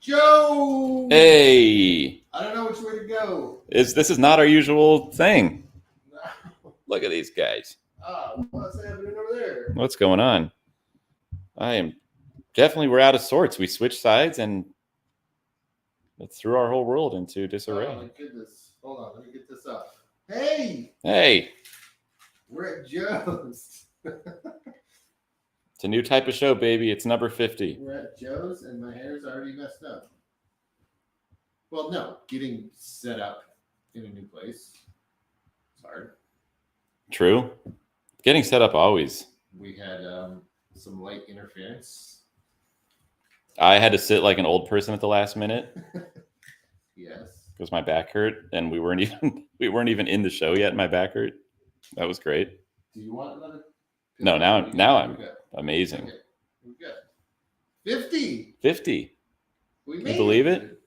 Joe! Hey! I don't know which way to go. This is not our usual thing. No. Look at these guys. What's happening over there? What's going on? We're out of sorts. We switched sides and it threw our whole world into disarray. Oh my goodness. Hold on, let me get this up. Hey! Hey! We're at Joe's. It's a new type of show, baby. It's number 50. We're at Joe's and my hair's already messed up. Well, no, getting set up in a new place. It's hard. True. Getting set up always. We had some light interference. I had to sit like an old person at the last minute Yes. because my back hurt, and we weren't even in the show yet. My back hurt. That was great. Do you want another? No, now I'm amazing. Okay. We're good. 50. 50. We Can made you believe it?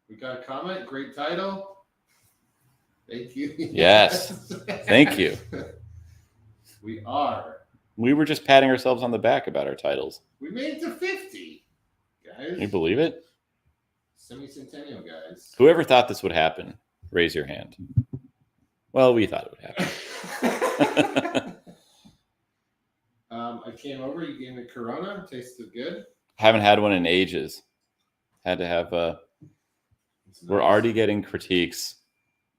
We got a comment. Great title. Thank you. Yes. Thank you. We are. We were just patting ourselves on the back about our titles. We made it to 50, guys. Can you believe it? Semicentennial, guys. Whoever thought this would happen, raise your hand. Well, we thought it would happen. I came over. You gave me Corona. Tasted good. Haven't had one in ages. Had to have We're already getting critiques,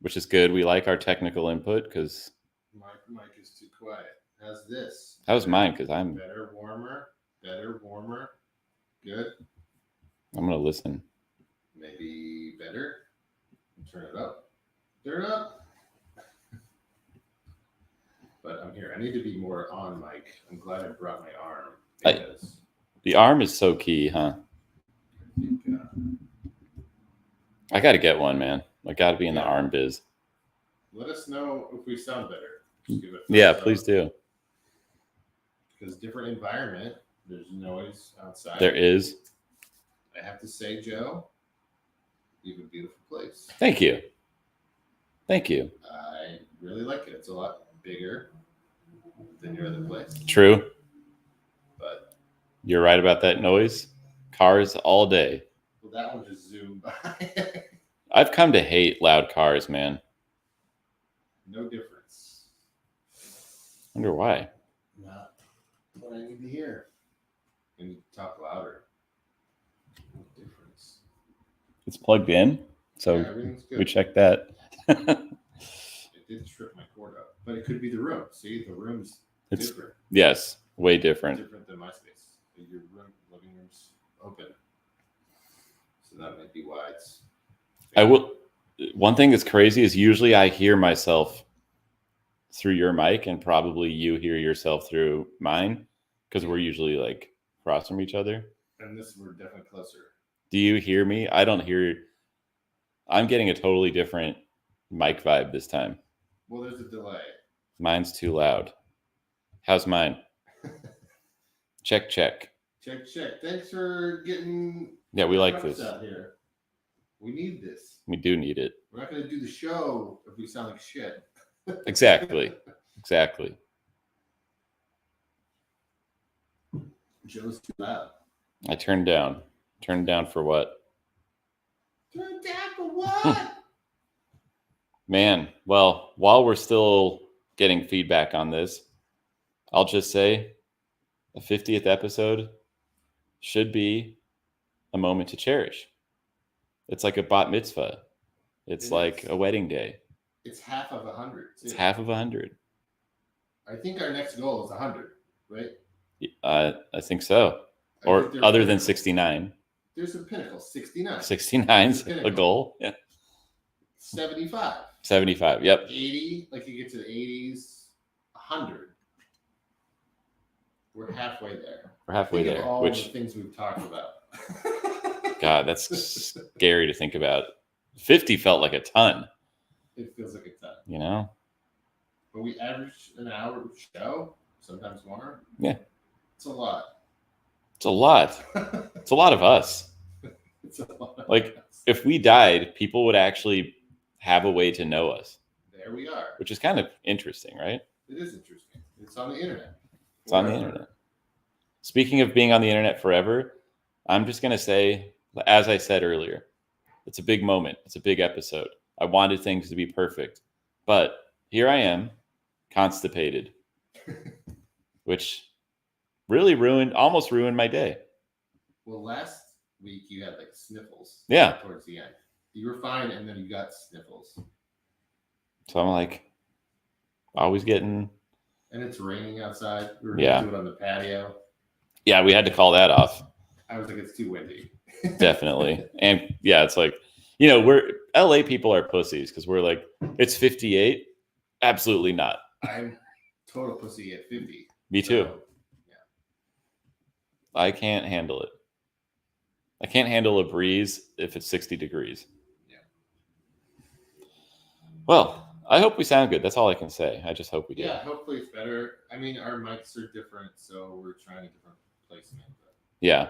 which is good. We like our technical input because My mic is too quiet. How's this? that was mine because I'm Better, warmer. Good. gonna listen. Maybe better. Turn it up. But I'm here. I need to be more on mic. I'm glad I brought my arm. Because The arm is so key, huh? I think, I got to get one, man. I got to be in the arm biz. let us know if we sound better. Just give it a Yeah, thumbs please up. do. Because different environment. There's noise outside. There is. I have to say, Joe, you have a beautiful place. Thank you. Thank you. I really like it. It's a lot bigger than your other place. True. But You're right about that noise. Cars all day. well, that one just zoomed by. I've come to hate loud cars, man. No difference. Wonder why. Not what I need to hear. I need to talk louder. No difference. It's plugged in, so Yeah, everything's good. we checked that. It did strip my cord up, but it could be the room. See, the room's It's different. yes, way different. Different than my space. Your room, living room's open, so that might be why it's. I will. One thing that's crazy is usually I hear myself through your mic, and probably you hear yourself through mine because we're usually like across from each other. And this, we're definitely closer. Do you hear me? I don't hear. I'm getting a totally different mic vibe this time. Well, there's a delay. Mine's too loud. How's mine? Check. Check. Thanks for getting. Yeah, we like trucks this. out here. We need this. We do need it. We're not going to do the show if we sound like shit. Exactly. Joe's too loud. I turned down. Turned down for what? Turn down for what? Man, well, while we're still getting feedback on this, I'll just say a 50th episode should be a moment to cherish. It's like a bat mitzvah. It's like a wedding day. It's half of 100. It's half of 100. I think our next goal is 100, right? I think so. I Or think there's other a than pinnacle. 69. There's a pinnacle, 69. 69's There's a a pinnacle. goal. Yeah. 75. 75. Yep. 80, like you get to the 80s, 100. We're halfway there. We're halfway Think of there. all Which, the things we've talked about. God, that's scary to think about. 50 felt like a ton, It feels like a ton. you know? But we average an hour show, sometimes more. Yeah. It's a lot. It's a lot. It's a lot of us. It's a lot. Like, if we died, people would actually have a way to know us, There we are. which is kind of interesting, right? It is interesting. It's on the internet. It's on the Forever. internet. Speaking of being on the internet forever, I'm just going to say, as I said earlier, it's a big moment. It's a big episode. I wanted things to be perfect. But here I am, constipated, which really almost ruined my day. Well, last week you had like sniffles. Yeah. Towards the end. You were fine, and then you got sniffles. So I'm like, always getting... And it's raining outside. We were Yeah. going to do it on the patio. Yeah, we had to call that off. I was like, it's too windy. Definitely. And yeah, it's like, you know, we're LA people are pussies because we're like, it's 58. Absolutely not. I'm total pussy at 50. Me too. So, yeah. I can't handle it. I can't handle a breeze if it's 60 degrees. Yeah. Well, I hope we sound good. That's all I can say. I just hope we do. Yeah, hopefully it's better. I mean, our mics are different, so we're trying a different placement. But, Yeah.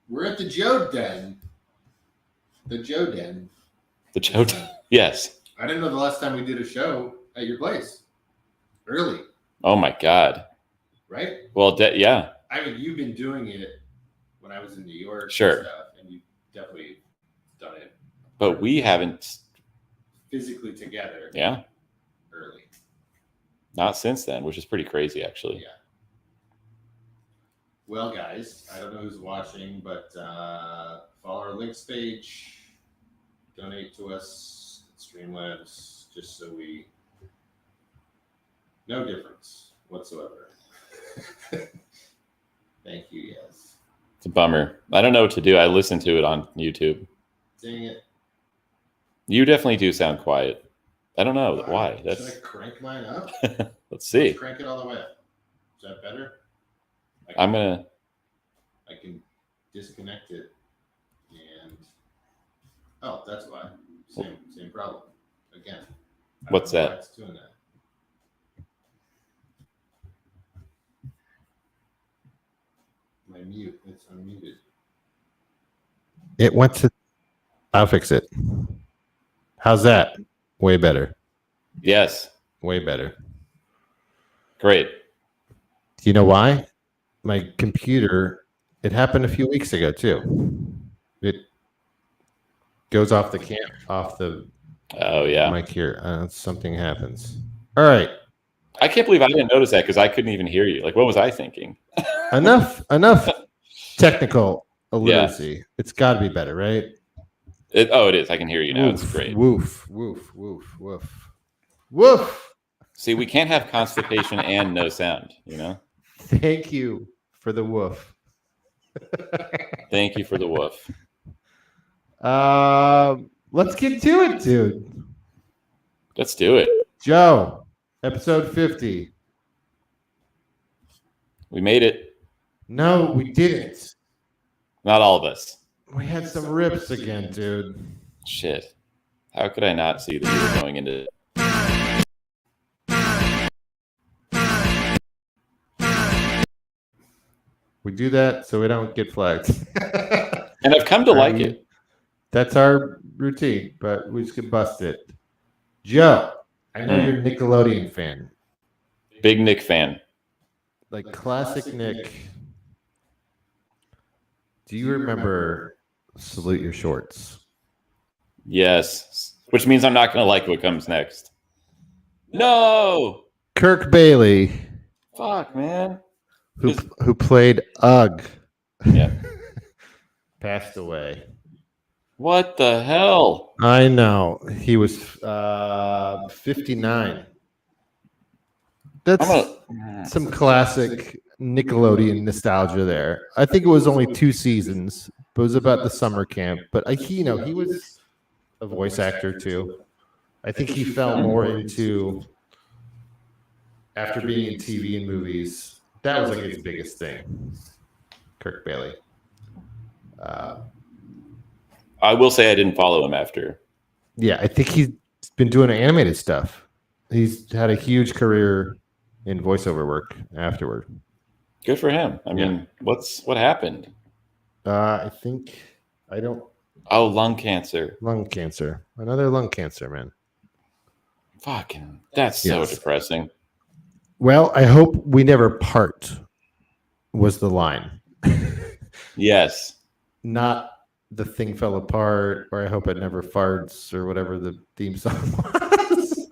we're at the Joe Den. The Joe Den. The Joe. Yes. I didn't know the last time we did a show at your place. Early. Oh my God. Right? Well, yeah. I mean, you've been doing it when I was in New York. Sure. And stuff, and you definitely done it. But we haven't. Physically together. Yeah. Early. Not since then, which is pretty crazy, actually. Yeah. Well, guys, I don't know who's watching, but follow our links page. Donate to us at Streamlabs, just so we... No difference whatsoever. Thank you, yes. It's a bummer. I don't know what to do. I listened to it on YouTube. Dang it. You definitely do sound quiet. I don't know why. Should I crank mine up? Let's see. Let's crank it all the way up. Is that better? I'm gonna. I can disconnect it, and that's why. Same problem. Again. I What's don't know that? why it's doing that. My mute. It's unmuted. It went to. I'll fix it. How's that? Way better. Yes. Way better. Great. Do you know why? My computer, it happened a few weeks ago too. It goes off the Oh yeah. mic here. Something happens. All right. I can't believe I didn't notice that because I couldn't even hear you. Like, what was I thinking? Enough technical illiteracy. It's got to be better, right? It is. I can hear you now. It's great. Woof, woof, woof, woof. Woof. See, we can't have constipation and no sound, you know? Thank you for the woof. Thank you for the woof. Let's get to it, dude. Let's do it. Joe, episode 50. We made it. No, we didn't. Not all of us. We had some rips again, dude. Shit. How could I not see that we were going into it? We do that so we don't get flagged. And I've come to like it. That's our routine, but we just get busted. Joe, I know you're a Nickelodeon fan. Big Nick fan. Like classic Nick. Do you remember Salute Your Shorts? Yes. Which means I'm not going to like what comes next. No. Kirk Bailey, Fuck, man. who played Ugg, Yeah. passed away. What the hell? I know. He was 59. That's some classic Nickelodeon nostalgia there. I think it was only 2 seasons, but it was about the summer camp. But he was a voice actor too. I think he fell more into, after being in TV and movies, that was like his biggest thing. Kirk Bailey. I will say I didn't follow him after. Yeah, I think he's been doing animated stuff. He's had a huge career in voiceover work afterward. Good for him. I mean, what happened? I don't. Oh, lung cancer. Lung cancer. Another lung cancer, man. Fucking, that's so depressing. Well, I hope we never part, was the line. Yes. Not The Thing Fell Apart, or I Hope It Never Farts, or whatever the theme song was.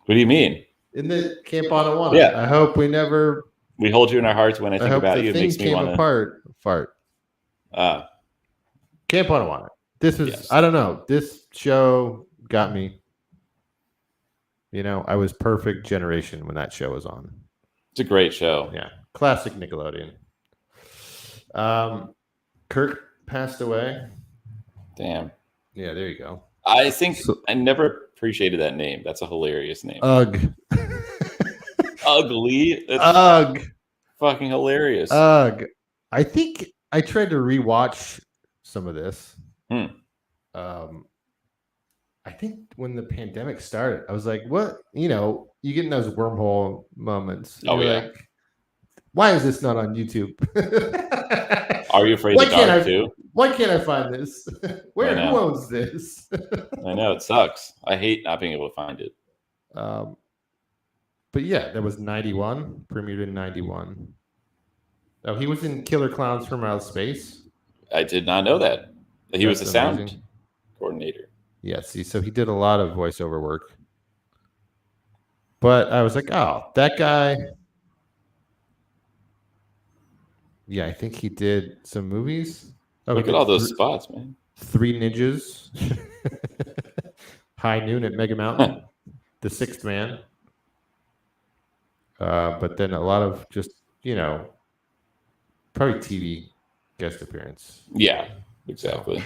What do you mean? In the Camp Onawana. Yeah. I hope we never. We hold you in our hearts when I think hope about the you. It thing makes me came want to. apart. Fart. Camp Onawana. This is. Yes. I don't know. This show got me. You know, I was perfect generation when that show was on. It's a great show. Yeah, classic Nickelodeon. Kirk passed away. Damn. Yeah, there you go. I think I never appreciated that name. That's a hilarious name. Ugh. Ugly. That's Ugh. fucking hilarious. Ugh. I think I tried to rewatch some of this. I think when the pandemic started, I was like, what? You know, you get in those wormhole moments. Oh, You're yeah. like, why is this not on YouTube? Are you afraid of dark too? Why can't I find this? Who owns this? I know, it sucks. I hate not being able to find it. But yeah, that was 91, premiered in 91. Oh, he was in Killer Clowns from Outer Space. I did not know that. He was the sound coordinator. Yes, so he did a lot of voiceover work. But I was like, oh, that guy. Yeah, I think he did some movies. Oh, look at all those spots, man. 3 Ninjas. High Noon at Mega Mountain. The Sixth Man. But then a lot of just, you know, probably TV guest appearance. Yeah, exactly.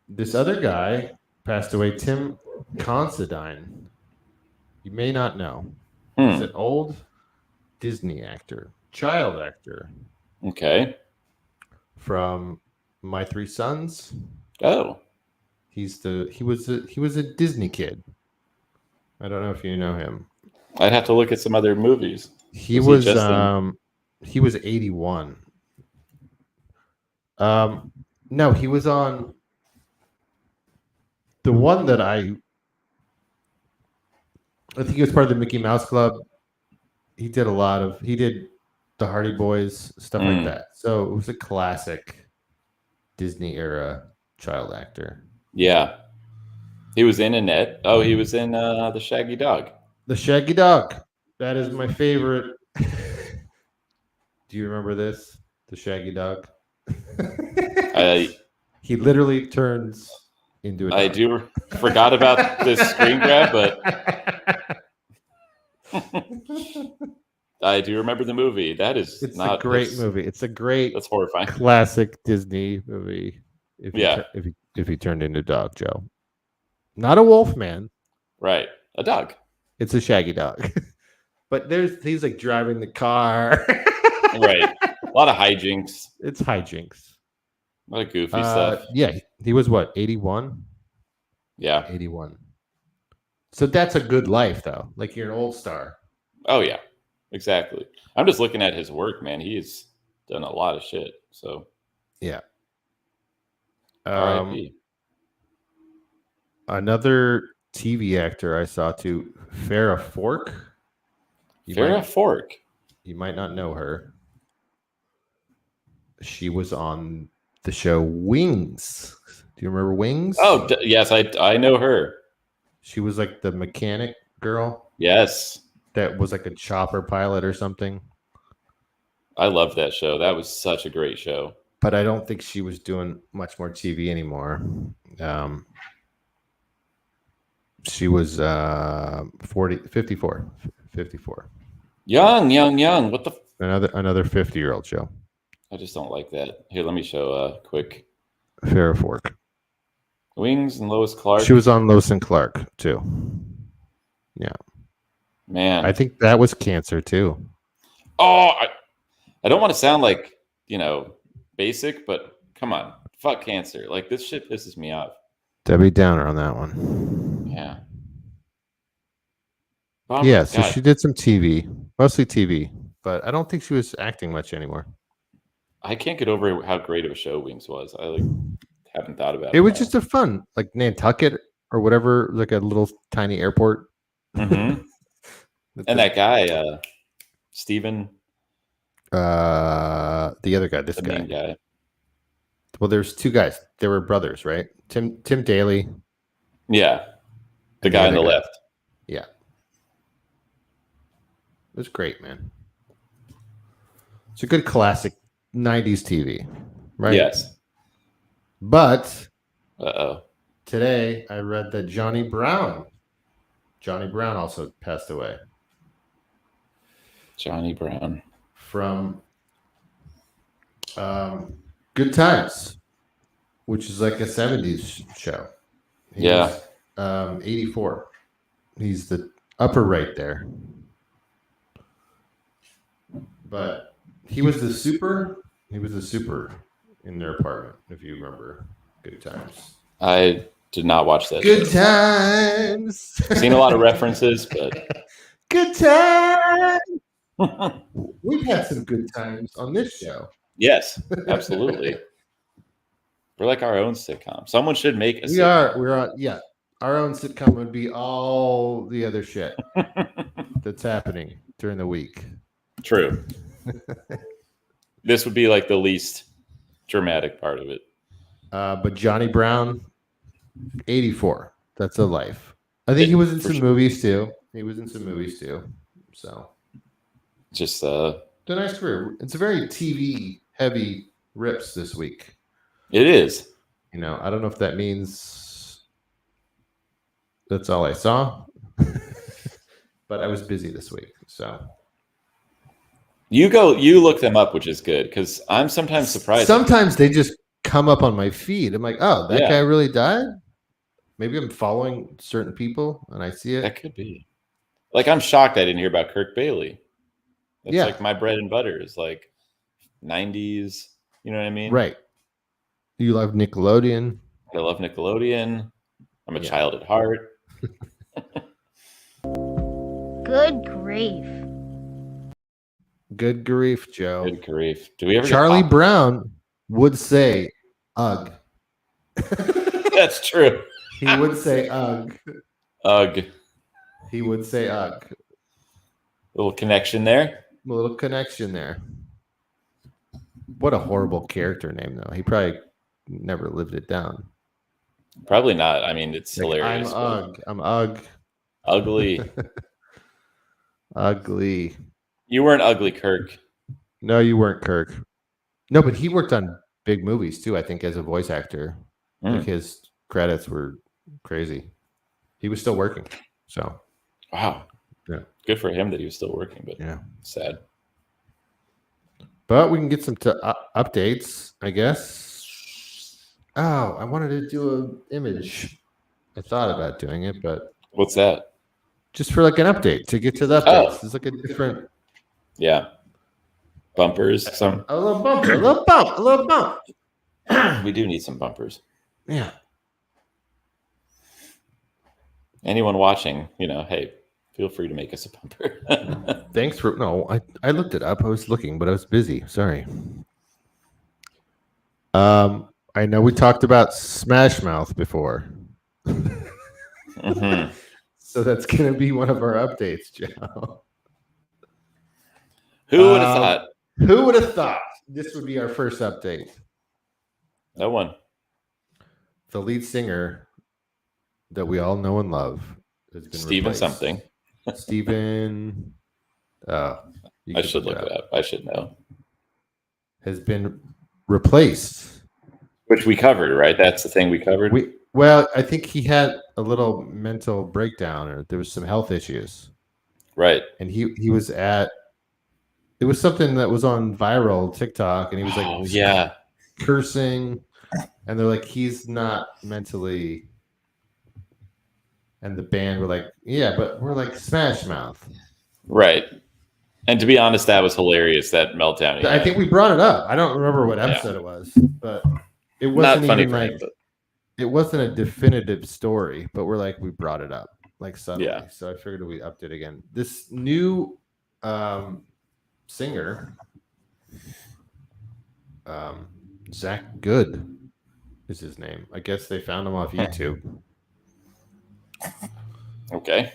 This other guy passed away, Tim Considine. You may not know. He's an old Disney actor, child actor. Okay. From My Three Sons. Oh. He was a Disney kid. I don't know if you know him. I'd have to look at some other movies. He was 81. No, he was on the one that I think he was part of the Mickey Mouse Club. He did the Hardy Boys, stuff like that. So it was a classic Disney era child actor. Yeah. He was in Annette. Oh, he was in the Shaggy Dog. The Shaggy Dog. That is my favorite. Do you remember this? The Shaggy Dog? He literally turns into a dog. I do forgot about this screen grab, but I do remember the movie. It's not a great movie. It's a great that's horrifying. Classic Disney movie. If he turned into a dog, Joe. Not a wolf man. Right. A dog. It's a Shaggy Dog. But he's like driving the car. Right. A lot of hijinks. It's hijinks. A lot of goofy stuff. Yeah. He was what, 81? Yeah. 81. So that's a good life, though. Like, you're an old star. Oh, yeah. Exactly. I'm just looking at his work, man. He's done a lot of shit. So, yeah. R.I.P. Another TV actor I saw too, Farrah Fork. Farrah Fork. You might not know her. She was on the show Wings. Do you remember Wings? Oh, yes, I know her. She was like the mechanic girl. Yes. That was like a chopper pilot or something. I loved that show. That was such a great show. But I don't think she was doing much more TV anymore. She was 54. Young. What the? Another 50-year-old show. I just don't like that. Here, let me show a quick. Farrah Fork. Wings and Lois Clark. She was on Lois and Clark too. Yeah. Man. I think that was Cancer too. Oh, I don't want to sound like, basic, but come on. Fuck Cancer. Like, this shit pisses me off. Debbie Downer on that one. Yeah. Yeah, so she did some TV. Mostly TV. But I don't think she was acting much anymore. I can't get over how great of a show Wings was. I haven't thought about it. It was just a fun, like Nantucket or whatever, like a little tiny airport. Mm-hmm. And that guy, Steven. The other guy, this The guy. main guy. Well, there's two guys. They were brothers, right? Tim Daly. Yeah. The and guy on other the left. Yeah. It was great, man. It's a good classic 90s TV, right? Yes. But Uh-oh. today I read that Johnny Brown also passed away. Johnny Brown. From Good Times, which is like a 70s show. He Yeah. was, 84. He's the upper right there. But he was the super in their apartment, if you remember Good Times. I did not watch that Good show. Times. Seen a lot of references, but Good Times. We've had some good times on this show. yes, absolutely. We're like our own sitcom. Someone should make a sitcom. We're on, yeah. Our own sitcom would be all the other shit that's happening during the week. True. This would be like the least dramatic part of it. But Johnny Brown, 84. That's a life. I think he was in some movies too. So just it's a nice career. It's a very TV heavy rips this week. It is. You know, I don't know if that means that's all I saw, but I was busy this week. So you look them up, which is good because I'm sometimes surprised. Sometimes they just come up on my feed. I'm like, oh, that guy really died? Maybe I'm following certain people and I see it. That could be. Like, I'm shocked I didn't hear about Kirk Bailey. That's like my bread and butter is like 90s. You know what I mean? Right. You love Nickelodeon. I love Nickelodeon. I'm a child at heart. Good grief. Good grief, Joe. Good grief. Do we ever Charlie Brown would say ugh. That's true. He would say ugh. Ugh. He would say ugh. Little connection there. What a horrible character name, though. He probably never lived it down. Probably not. I mean, it's like, hilarious. I'm ugh. Ugly. Ugly. You weren't ugly, Kirk. No, you weren't, Kirk. No, but he worked on big movies, too, I think, as a voice actor. Like his credits were crazy. He was still working. So, wow. Yeah. Good for him that he was still working, but sad. But we can get some updates, I guess. Oh, I wanted to do an image. I thought about doing it, but what's that? Just for like an update to get to the updates. It's like a different. Yeah. Bumpers. A little bump. We do need some bumpers. Yeah. Anyone watching, hey, feel free to make us a bumper. Thanks for I looked it up. I was looking, but I was busy. Sorry. I know we talked about Smash Mouth before. So that's gonna be one of our updates, Joe. Who would have thought? Who would have thought this would be our first update? No one. The lead singer that we all know and love has been Steven replaced. Something. Steven. I should look it up. I should know. Has been replaced. Which we covered, right? That's the thing we covered. Well, I think he had a little mental breakdown, or there was some health issues. Right. And he was at. It was something that was on viral TikTok, and he was like, cursing, and they're like, he's not mentally. And the band were like, yeah, but we're like Smash Mouth. Right. And to be honest, that was hilarious, that meltdown. I think we brought it up. I don't remember what episode it was, but it wasn't not funny even like, it wasn't a definitive story, but we brought it up like suddenly. Yeah. So I figured we upped it again. This new singer, Zach Good is his name. I guess they found him off YouTube. Okay.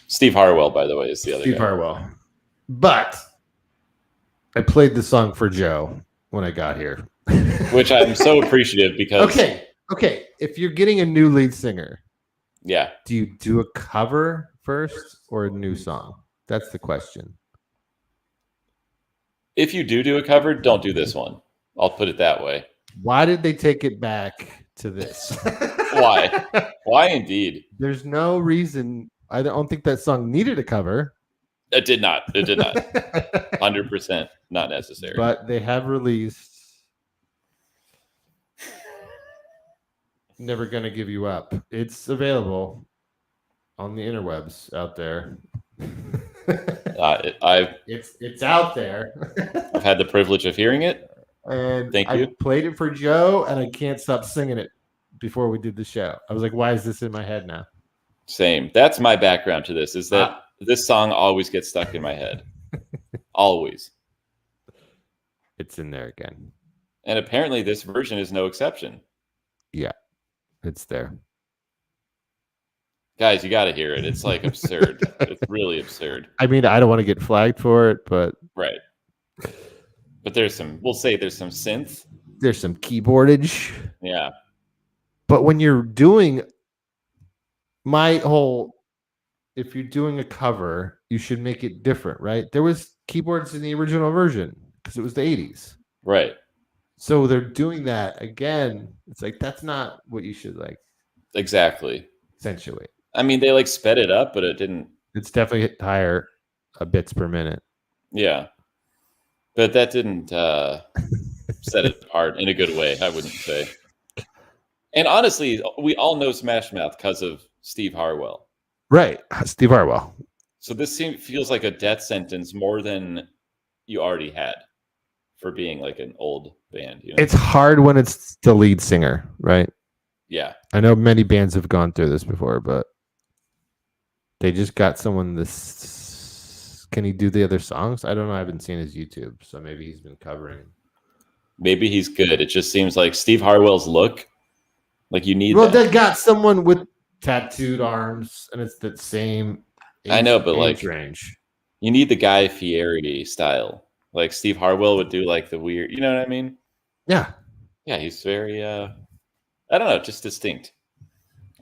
Steve Harwell, by the way, is the other guy. Steve Harwell. But I played the song for Joe when I got here. which I'm so appreciative because Okay. If you're getting a new lead singer, yeah, do you do a cover first or a new song? That's the question. if you do a cover, don't do this one. I'll put it that way. Why did they take it back to this? Why? Why indeed? There's no reason. I don't think that song needed a cover. It did not. 100% not necessary. But they have released Never Gonna Give You Up. It's available on the interwebs out there. It's out there. I've had the privilege of hearing it. And Thank I you. played it for Joe, and I can't stop singing it before we did the show. I was like, why is this in my head now? Same. That's my background to this, is that this song always gets stuck in my head. Always. It's in there again. And apparently this version is no exception. Yeah, it's there. Guys, you got to hear it. It's like absurd. It's really absurd. I mean, I don't want to get flagged for it, but... Right. But there's some synth. There's some keyboardage. Yeah. But when you're doing if you're doing a cover, you should make it different, right? There was keyboards in the original version because it was the 80s. Right. So they're doing that again. It's like, that's not what you should Exactly. accentuate. I mean, they sped it up, but it didn't. It's definitely higher bits per minute. Yeah. But that didn't set it apart in a good way, I wouldn't say. And honestly, we all know Smash Mouth because of Steve Harwell. Right. Steve Harwell. So this feels like a death sentence more than you already had for being an old band. You know? It's hard when it's the lead singer, right? Yeah. I know many bands have gone through this before, but they just got someone this... Can he do the other songs? I don't know. I haven't seen his YouTube, so maybe he's been covering. Maybe he's good. It just seems like Steve Harwell's look. You need Well, that. they got someone with tattooed arms, and it's that same I know, but age range. You need the Guy Fieri style. Steve Harwell would do the weird, you know what I mean? Yeah. Yeah, he's very I don't know, just distinct.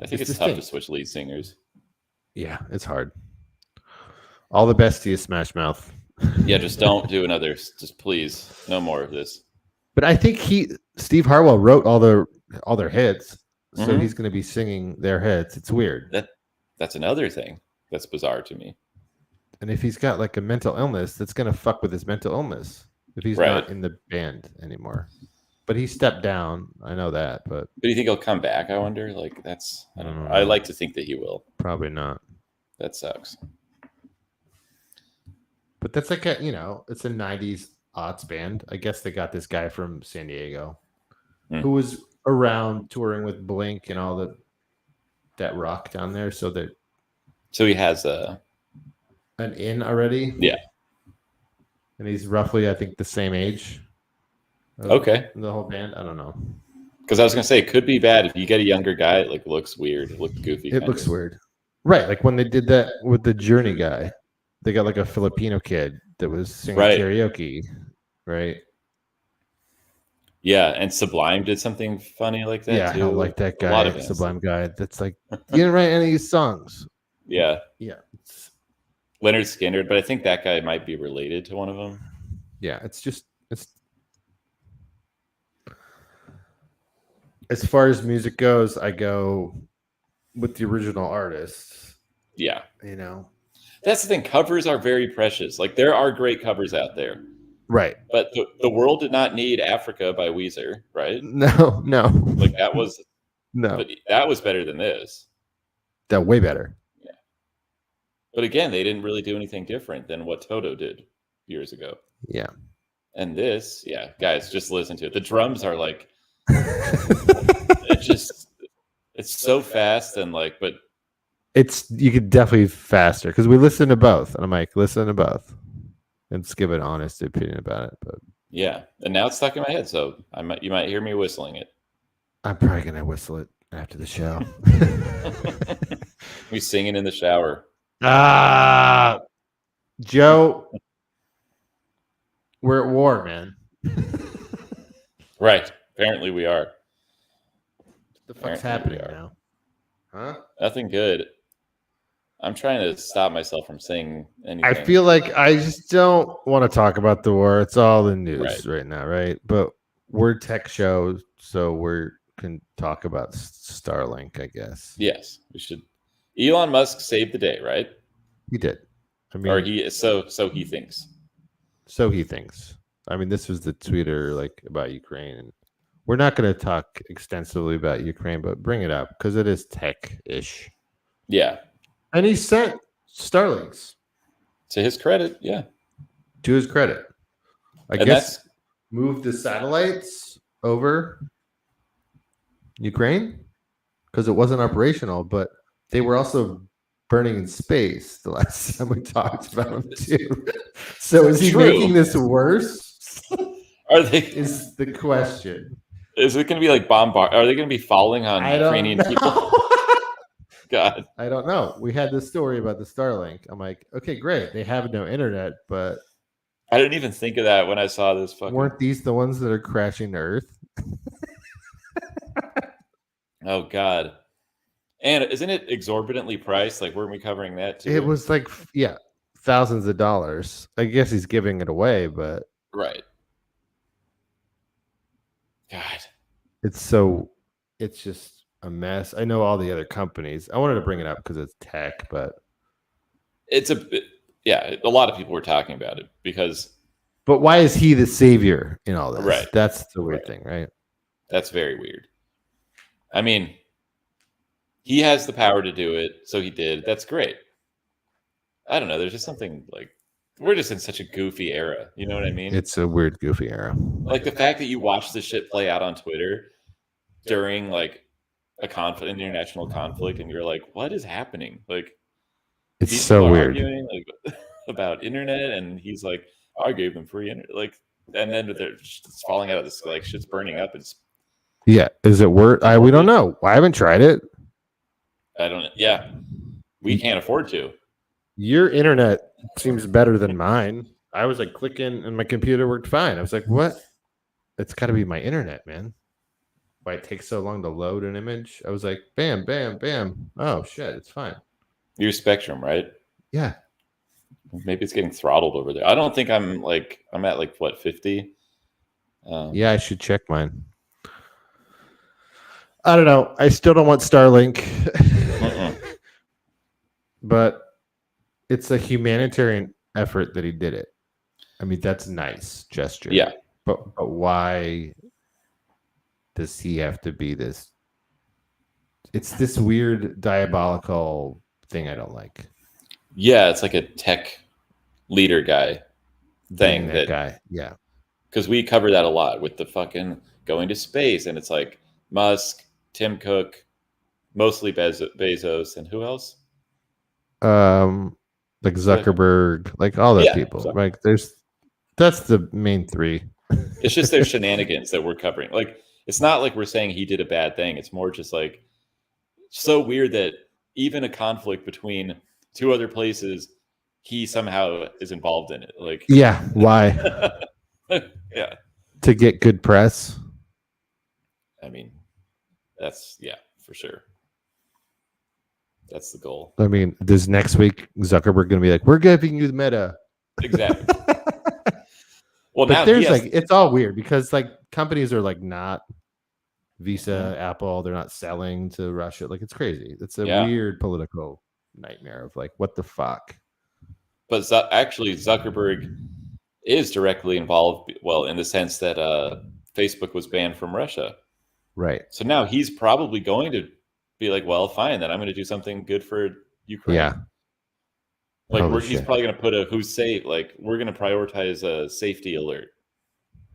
I think it's tough to switch lead singers. Yeah, it's hard. All the best to you, Smash Mouth. Yeah, just don't do another. Just please, no more of this. But I think Steve Harwell wrote all their hits, so he's going to be singing their hits. It's weird. That's another thing that's bizarre to me. And if he's got a mental illness, that's going to fuck with his mental illness if he's not in the band anymore. But he stepped down. I know that. But do you think he'll come back? I wonder. I don't know. I like to think that he will. Probably not. That sucks. But that's it's a 90s aughts band. I guess they got this guy from San Diego who was around touring with Blink and all that rock down there. So he has an in already. Yeah. And he's roughly, I think, the same age. Okay. The whole band. I don't know. Because I was going to say, it could be bad if you get a younger guy. It looks weird. It looks goofy. It looks weird. Right. When they did that with the Journey guy. They got a Filipino kid that was singing karaoke, right? Yeah, and Sublime did something funny like that too. I don't like that guy, Sublime guy. That's you didn't write any of these songs. Yeah. Yeah. Leonard Skinner, but I think that guy might be related to one of them. Yeah, it's as far as music goes, I go with the original artists. Yeah. That's the thing. Covers are very precious. There are great covers out there. Right. But the world did not need Africa by Weezer, right? No. That was... No. But that was better than this. That way better. Yeah. But again, they didn't really do anything different than what Toto did years ago. Yeah. And this, guys, just listen to it. The drums are it's so fast and but... You could definitely faster because we listen to both, and I'm like, listen to both, and just give an honest opinion about it. But yeah, and now it's stuck in my head, so you might hear me whistling it. I'm probably gonna whistle it after the show. We singing in the shower. Joe, We're at war, man. Right. Apparently we are. What the fuck's Apparently we happening are. now? Huh? Nothing good. I'm trying to stop myself from saying anything. I feel like I just don't want to talk about the war. It's all the news right now, right? But we're tech shows, so we can talk about Starlink, I guess. Yes, we should. Elon Musk saved the day, right? He did. I mean, or he so he thinks. So he thinks. I mean, this was the tweeter like about Ukraine, and we're not going to talk extensively about Ukraine, but bring it up because it is tech-ish. Yeah, and he sent Starlinks. To his credit, yeah. To his credit, I guess moved the satellites over Ukraine because it wasn't operational, but they were also burning in space the last time we talked about them too. So is he making this worse? Are they? Is the question. Is it going to be like bombard? Are they going to be falling on Ukrainian people? God, I don't know. We had this story about the Starlink. I'm like, okay, great. They have no internet, but I didn't even think of that when I saw this. Weren't these the ones that are crashing to Earth? Oh God. And isn't it exorbitantly priced? Like, weren't we covering that too? It was like, yeah, thousands of dollars. I guess he's giving it away, but right. God, it's just a mess. I know all the other companies. I wanted to bring it up because it's tech, but it's a lot of people were talking about it because. But why is he the savior in all this? Right. That's the weird thing, right? That's very weird. I mean, he has the power to do it, so he did. That's great. I don't know. There's just something like we're just in such a goofy era. You know what I mean? It's a weird, goofy era. Like the fact that you watch this shit play out on Twitter during like a conflict, an international conflict, and you're like, "What is happening?" Like, it's so weird. Arguing, like, about internet, and he's like, "I gave them free internet." Like, and then they're just falling out of this. Like, shit's burning up. Yeah, is it worth? We don't know. I haven't tried it. I don't. Yeah, we can't afford to. Your internet seems better than mine. I was like clicking, and my computer worked fine. I was like, "What? It's got to be my internet, man." Why it takes so long to load an image? I was like, "Bam, bam, bam." Oh shit, it's fine. Your Spectrum, right? Yeah. Maybe it's getting throttled over there. I don't think I'm at like what 50. Yeah, I should check mine. I don't know. I still don't want Starlink. But it's a humanitarian effort that he did it. I mean, that's a nice gesture. Yeah. But why does he have to be this? It's this weird diabolical thing I don't like. Yeah, it's like a tech leader guy thing. That guy. Yeah. Because we cover that a lot with the fucking going to space. And it's like Musk, Tim Cook, mostly Bezos, and who else? Like Zuckerberg, like all those people. Zuckerberg. Like that's the main three. It's just their shenanigans that we're covering. Like, it's not like we're saying he did a bad thing. It's more just like so weird that even a conflict between two other places, he somehow is involved in it. Like, yeah, why? Yeah, to get good press. I mean, that's for sure. That's the goal. I mean, this next week Zuckerberg going to be like, "We're giving you the Meta." Exactly. Well, but now there's it's all weird because like companies are like not Visa, Apple, they're not selling to Russia. Like it's crazy. It's a weird political nightmare of like, what the fuck? But actually, Zuckerberg is directly involved. Well, in the sense that Facebook was banned from Russia. Right. So now he's probably going to be like, well, fine, then I'm going to do something good for Ukraine. Yeah. Like he's probably going to put a who's safe. Like we're going to prioritize a safety alert.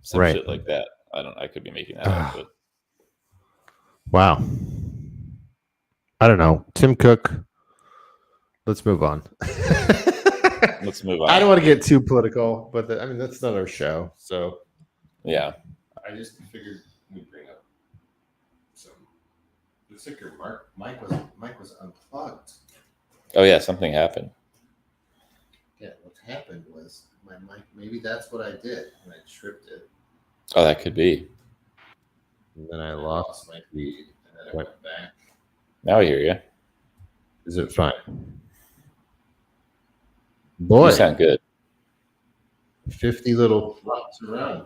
Some shit like that. I could be making that up. But. Wow. I don't know. Tim Cook. Let's move on. Let's move on. I don't want to get too political, but I mean, that's not our show. So yeah. I just figured we'd bring up some. Looks like your mic was unplugged. Oh yeah, something happened. Yeah, what's happened was my mic. Maybe that's what I did, and I tripped it. Oh, that could be. And then I lost my feed, and then I went back. Now I hear you. Is it fine? Boy, You sound good. 50 little flops around.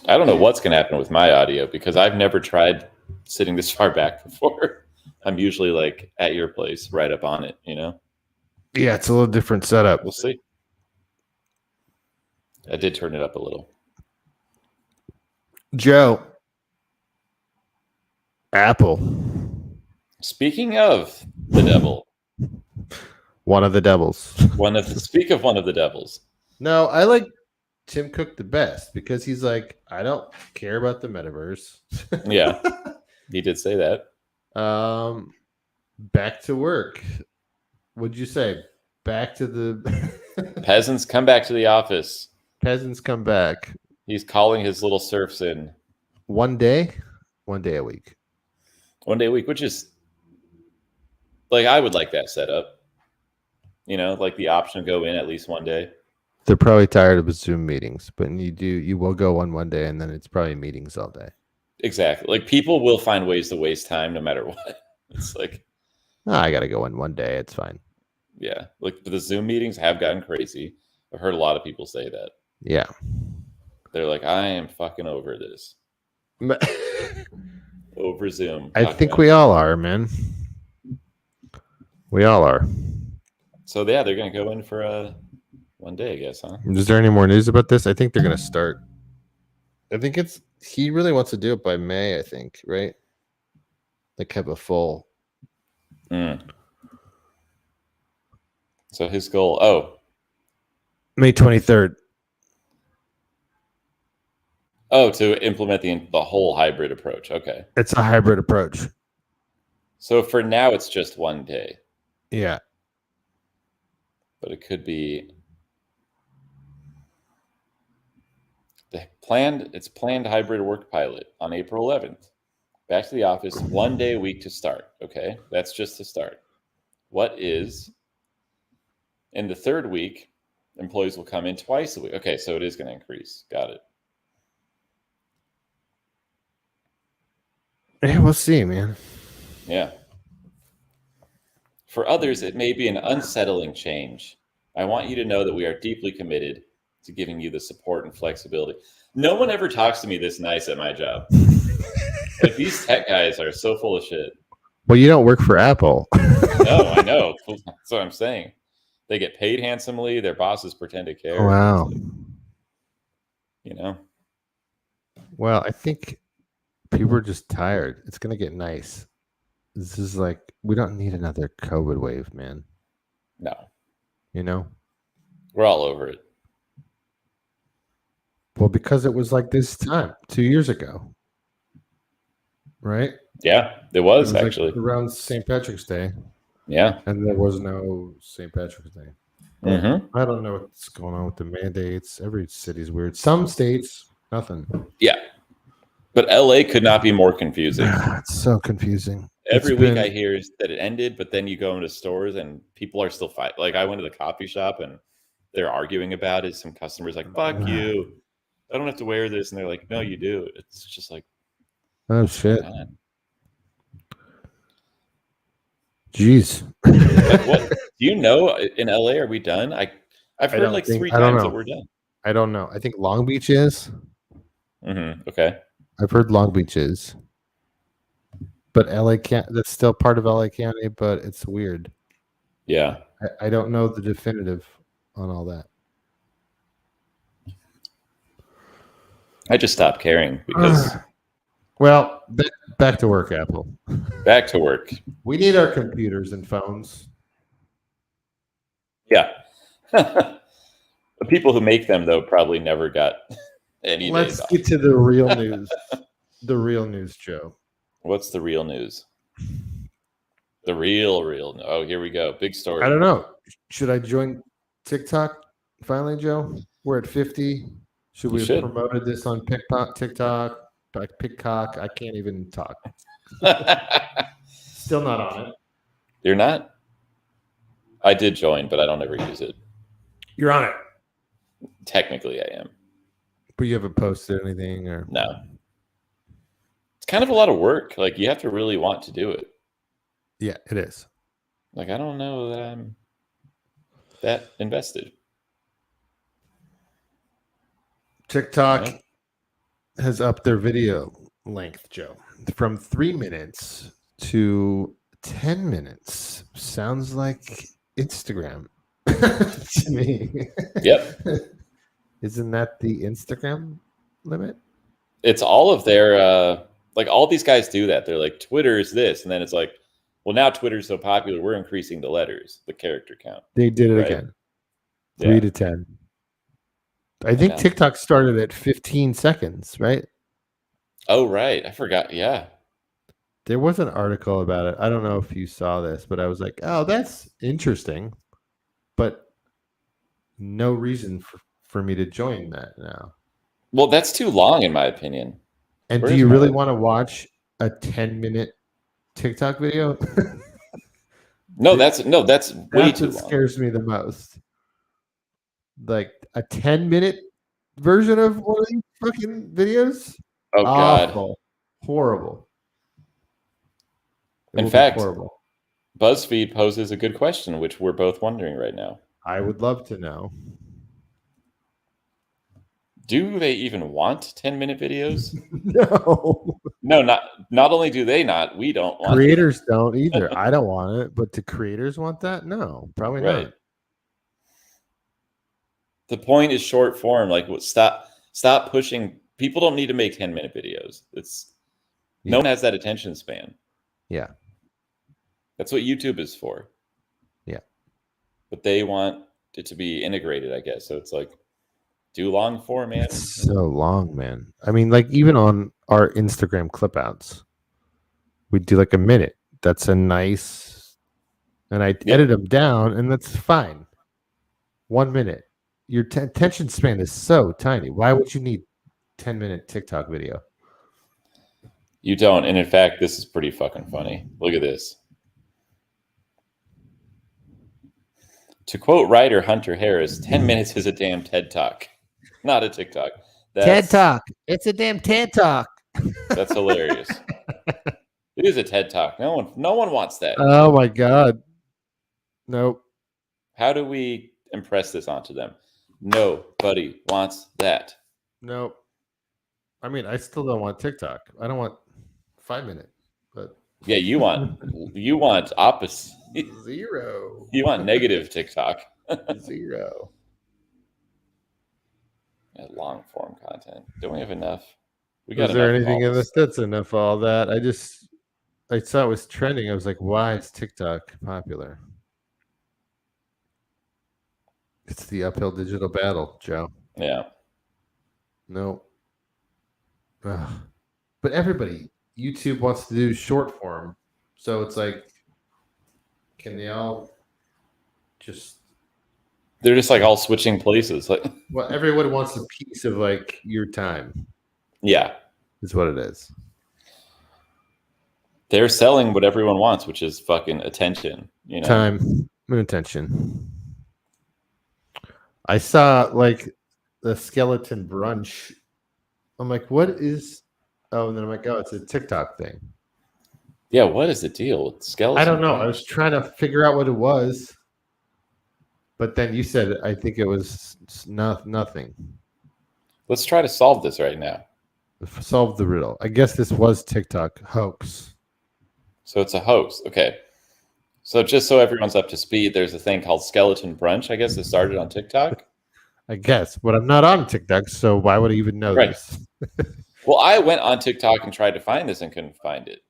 I don't know what's going to happen with my audio because I've never tried sitting this far back before. I'm usually like at your place, right up on it, you know? Yeah, it's a little different setup. We'll see. I did turn it up a little. Joe. Apple. Speaking of the devil. One of the devils. Speak of one of the devils. No, I like Tim Cook the best because he's like, I don't care about the metaverse. Yeah, he did say that. Back to work. What'd you say? Back to the Peasants come back to the office. Peasants come back. He's calling his little serfs in. 1 day? 1 day a week. 1 day a week, which is like, I would like that setup. You know, like the option to go in at least 1 day. They're probably tired of Zoom meetings, but you will go on 1 day and then it's probably meetings all day. Exactly. Like people will find ways to waste time no matter what. It's like, I got to go in 1 day. It's fine. yeah. Like the Zoom meetings have gotten crazy. I've heard a lot of people say that. Yeah. They're like, I am fucking over this. Over Zoom. I think we all are, man. We all are. So yeah, they're gonna go in for 1 day, I guess, huh? Is there any more news about this? I think they're gonna start. I think he really wants to do it by May, I think, right? Like have a full. So his goal, May 23rd. Oh, to implement the whole hybrid approach. Okay. It's a hybrid approach. So for now, it's just 1 day. Yeah. But it could be it's planned hybrid work pilot on April 11th. Back to the office 1 day a week to start. Okay. That's just to start. What is in the third week, employees will come in twice a week. Okay. So it is going to increase. Got it. Yeah, we'll see, man. Yeah. For others, it may be an unsettling change. I want you to know that we are deeply committed to giving you the support and flexibility. No one ever talks to me this nice at my job. Like these tech guys are so full of shit. Well, you don't work for Apple. No, I know. That's what I'm saying. They get paid handsomely. Their bosses pretend to care. Wow. You know? Well, I think people are just tired. It's going to get nice. This is like, we don't need another COVID wave, man. No. You know? We're all over it. Well, because it was like this time 2 years ago. Right? Yeah, it was actually. Like around St. Patrick's Day. Yeah. And there was no St. Patrick's Day. Mm-hmm. I don't know what's going on with the mandates. Every city's weird. Some states, nothing. Yeah. But LA could not be more confusing. It's so confusing. Every week I hear that it ended, but then you go into stores and people are still fighting. Like I went to the coffee shop and they're arguing about it. Some customers like, fuck you. I don't have to wear this. And they're like, no, you do. It's just like, oh, shit. Jeez. Like, what? Do you know in LA, are we done? I've heard like 3 times that we're done. I don't know. I think Long Beach is. Mm-hmm. Okay. I've heard Long Beach is. But LA can't. That's still part of LA County, but it's weird. Yeah. I don't know the definitive on all that. I just stopped caring because. Well, back to work, Apple. Back to work. We need our computers and phones. Yeah. The people who make them, though, probably never got any. Let's get to the real news. The real news, Joe. What's the real news? The real. Oh, here we go. Big story. I don't know. Should I join TikTok finally, Joe? We're at 50. Should we have promoted this on TikTok? Pickcock? I can't even talk. Still not on it. You're not? I did join, but I don't ever use it. You're on it, Technically, I am. but you haven't posted anything, or No. It's kind of a lot of work. Like, you have to really want to do it. yeah, it is. Like, I don't know that I'm that invested. TikTok You know? has upped their video length, Joe, from 3 minutes to 10 minutes. Sounds like Instagram to me. Yep. Isn't that the Instagram limit? It's all of their like, all these guys do that. They're like, Twitter is this, and then it's like, well, now Twitter's so popular, we're increasing the letters, the character count. They did it Right. again. Yeah. 3 to 10. I think Yeah. TikTok started at 15 seconds, right? Oh, right. I forgot. Yeah. There was an article about it. I don't know if you saw this, but I was like, oh, that's interesting. But no reason for me to join that now. Well, that's too long, in my opinion. And Where's do you my- really want to watch a 10-minute TikTok video? No, that's way That's too what long. scares me the most. Like a 10-minute version of one of these fucking videos? Oh, God. Awful. Horrible. It In will be fact- horrible. BuzzFeed poses a good question, which we're both wondering right now. I would love to know. Do they even want 10-minute videos? No. No, not only do they not, we don't want it. Creators don't either. I don't want it, but do creators want that? No, probably Right. not. The point is short form. Like, stop pushing. People don't need to make 10-minute videos. No one has that attention span. Yeah. That's what YouTube is for. Yeah. But they want it to be integrated, I guess. So it's like, do long form, man. It's so long, man. I mean, like even on our Instagram clip outs, we do like a minute. That's a nice, and I edit them down, and that's fine. 1 minute. Your attention span is so tiny. Why would you need 10-minute TikTok video? You don't. And in fact, this is pretty fucking funny. Look at this. To quote writer Hunter Harris, 10 minutes is a damn TED Talk, not a TikTok. TED Talk. It's a damn TED Talk. That's hilarious. It is a TED Talk. No one wants that. Oh my God. Nope. How do we impress this onto them? Nobody wants that. Nope. I mean, I still don't want TikTok. I don't want 5-minute, but Yeah, you want opposite. 0. You want negative TikTok. 0. Long form content. Don't we have enough? We Was there anything in this that's enough of all that? I saw it was trending. I was like, why is TikTok popular? It's the uphill digital battle, Joe. Yeah. No. Ugh. But everybody, YouTube wants to do short form. So it's like, can they all just... They're just like all switching places. Like, Well, everyone wants a piece of like your time, yeah. is what it is. They're selling what everyone wants, which is fucking attention. You know? Time and attention. I saw like the skeleton brunch. I'm like, what is... Oh, and then I'm like, oh, it's a TikTok thing. Yeah, what is the deal with skeleton? I don't know. I was trying to figure out what it was. But then you said, I think it was nothing. Let's try to solve this right now. Solve the riddle. I guess this was TikTok hoax. So it's a hoax. Okay. So just so everyone's up to speed, there's a thing called skeleton brunch. I guess it started on TikTok. I guess, but I'm not on TikTok, so why would I even know Right. this? Well, I went on TikTok and tried to find this and couldn't find it.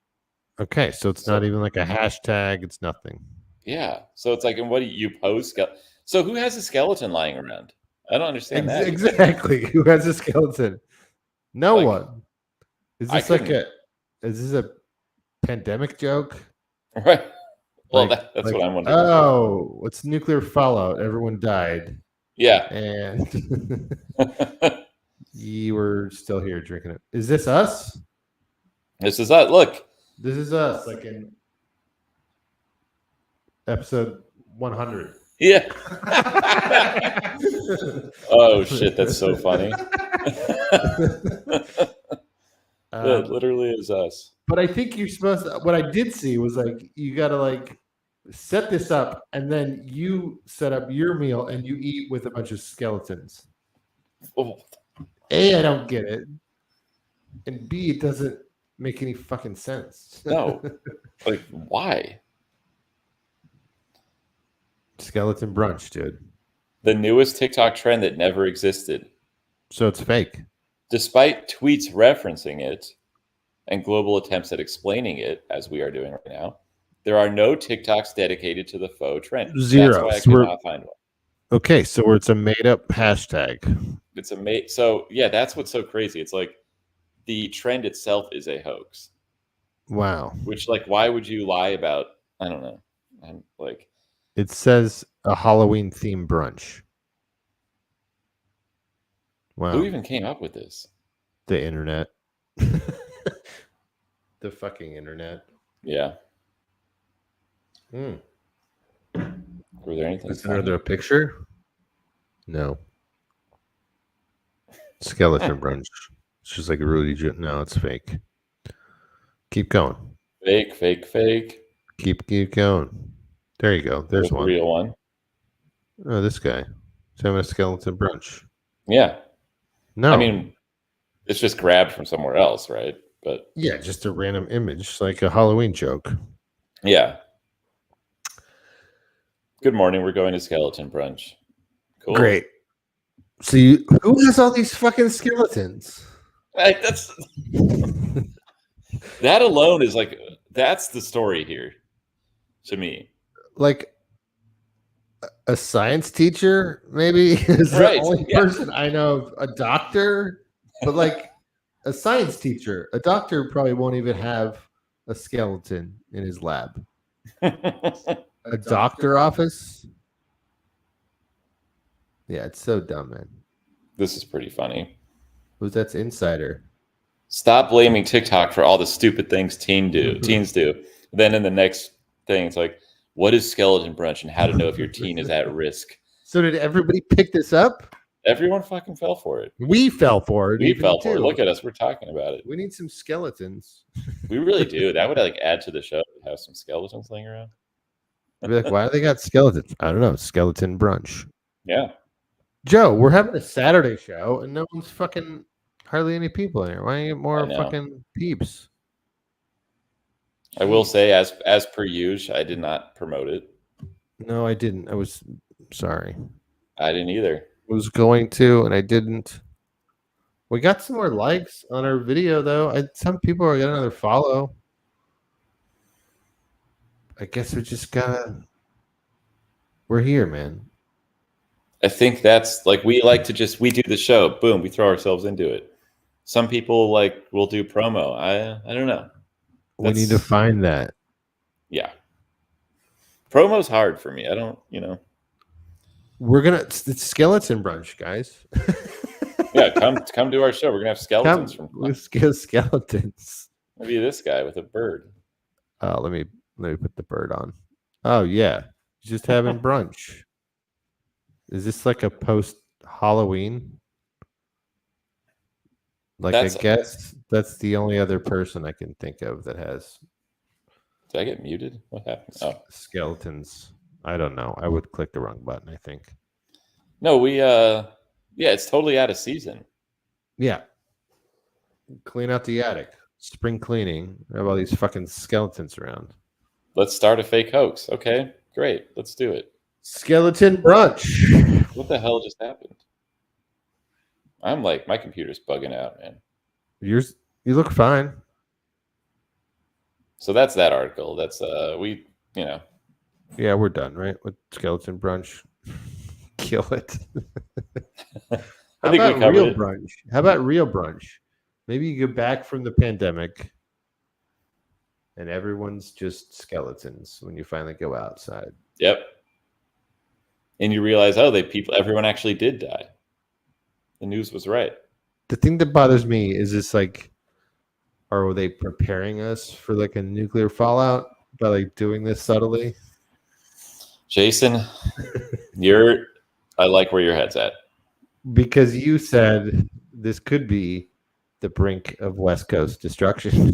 Okay, so it's not even like a hashtag. It's nothing. Yeah. So it's like, and what do you post? So who has a skeleton lying around? I don't understand that. Exactly. Who has a skeleton? No Like, one. Is I this like couldn't- is this a pandemic joke? Right. Well, Like- that's like, what I'm wondering. Oh, it's nuclear fallout. Everyone died. Yeah. And you were still here drinking it. Is this us? This is us. Look. This is us, like in episode 100. Yeah. Oh shit, that's so funny. That literally is us. But I think you're supposed to, what I did see was like you got to like set this up and then you set up your meal and you eat with a bunch of skeletons. Oh. A, I don't get it. And B, it doesn't make any fucking sense. No. Like, why? Skeleton brunch, dude. The newest TikTok trend that never existed. So it's fake. Despite tweets referencing it and global attempts at explaining it, as we are doing right now, there are no TikToks dedicated to the faux trend. Zero. That's why I cannot find one. Okay, so it's a made-up hashtag. It's so yeah, that's what's so crazy. It's like the trend itself is a hoax. Wow. Which, like, why would you lie about? I don't know. I'm like, it says a Halloween themed brunch. Wow. Who even came up with this? The internet. The fucking internet. Yeah. Hmm. Were there anything? Is there a picture? No. Skeleton brunch. It's just like a really no, it's fake. Keep going. Fake, fake, fake. Keep going. There you go. There's one. Real one. Oh, this guy. He's having a skeleton brunch. Yeah. No. I mean, it's just grabbed from somewhere else, right? But yeah, just a random image, like a Halloween joke. Yeah. Good morning. We're going to skeleton brunch. Cool. Great. So who has all these fucking skeletons? That's that alone is like, that's the story here to me. Like a science teacher, maybe is right. the only person I know of. A doctor, but like a science teacher, a doctor probably won't even have a skeleton in his lab. A doctor office. Yeah, it's so dumb, man. This is pretty funny. Who's that's Insider? Stop blaming TikTok for all the stupid things teens do. Then in the next thing, it's like, what is skeleton brunch and how to know if your teen is at risk? So did everybody pick this up? Everyone fucking fell for it. We fell for it. We fell for it. Look at us. We're talking about it. We need some skeletons. We really do. That would like add to the show to have some skeletons laying around. I'd be like, why do they got skeletons? I don't know. Skeleton brunch. Yeah. Joe, we're having a Saturday show and no one's fucking hardly any people in here. Why don't you get more fucking peeps? I will say, as per usual, I did not promote it. No, I didn't. I was sorry. I didn't either. I was going to, and I didn't. We got some more likes on our video, though. Some people are getting another follow. I guess we just gotta. We're here, man. I think that's like we like to just we do the show, boom, we throw ourselves into it. Some people like will do promo. I don't know. We need to find that. Yeah. Promo's hard for me. I don't, We're gonna it's skeleton brunch, guys. Yeah, come to our show. We're gonna have skeletons skeletons. Maybe this guy with a bird. Let me put the bird on. Oh yeah. Just having brunch. Is this like a post Halloween? Like I guess that's the only other person I can think of that has. Did I get muted? What happened? Oh, skeletons. I don't know. I would click the wrong button, I think. No, it's totally out of season. Yeah. Clean out the attic. Spring cleaning. I have all these fucking skeletons around. Let's start a fake hoax. Okay, great. Let's do it. Skeleton brunch. What the hell just happened? I'm like, my computer's bugging out, man. You look fine. So that's that article. That's Yeah, we're done, right? With skeleton brunch. Kill it. I think we covered real it. Brunch? How about real brunch? Maybe you go back from the pandemic and everyone's just skeletons when you finally go outside. Yep. And you realize, everyone actually did die. The news was right. The thing that bothers me is this like, are they preparing us for like a nuclear fallout by like doing this subtly? Jason, I like where your head's at. Because you said this could be the brink of West Coast destruction.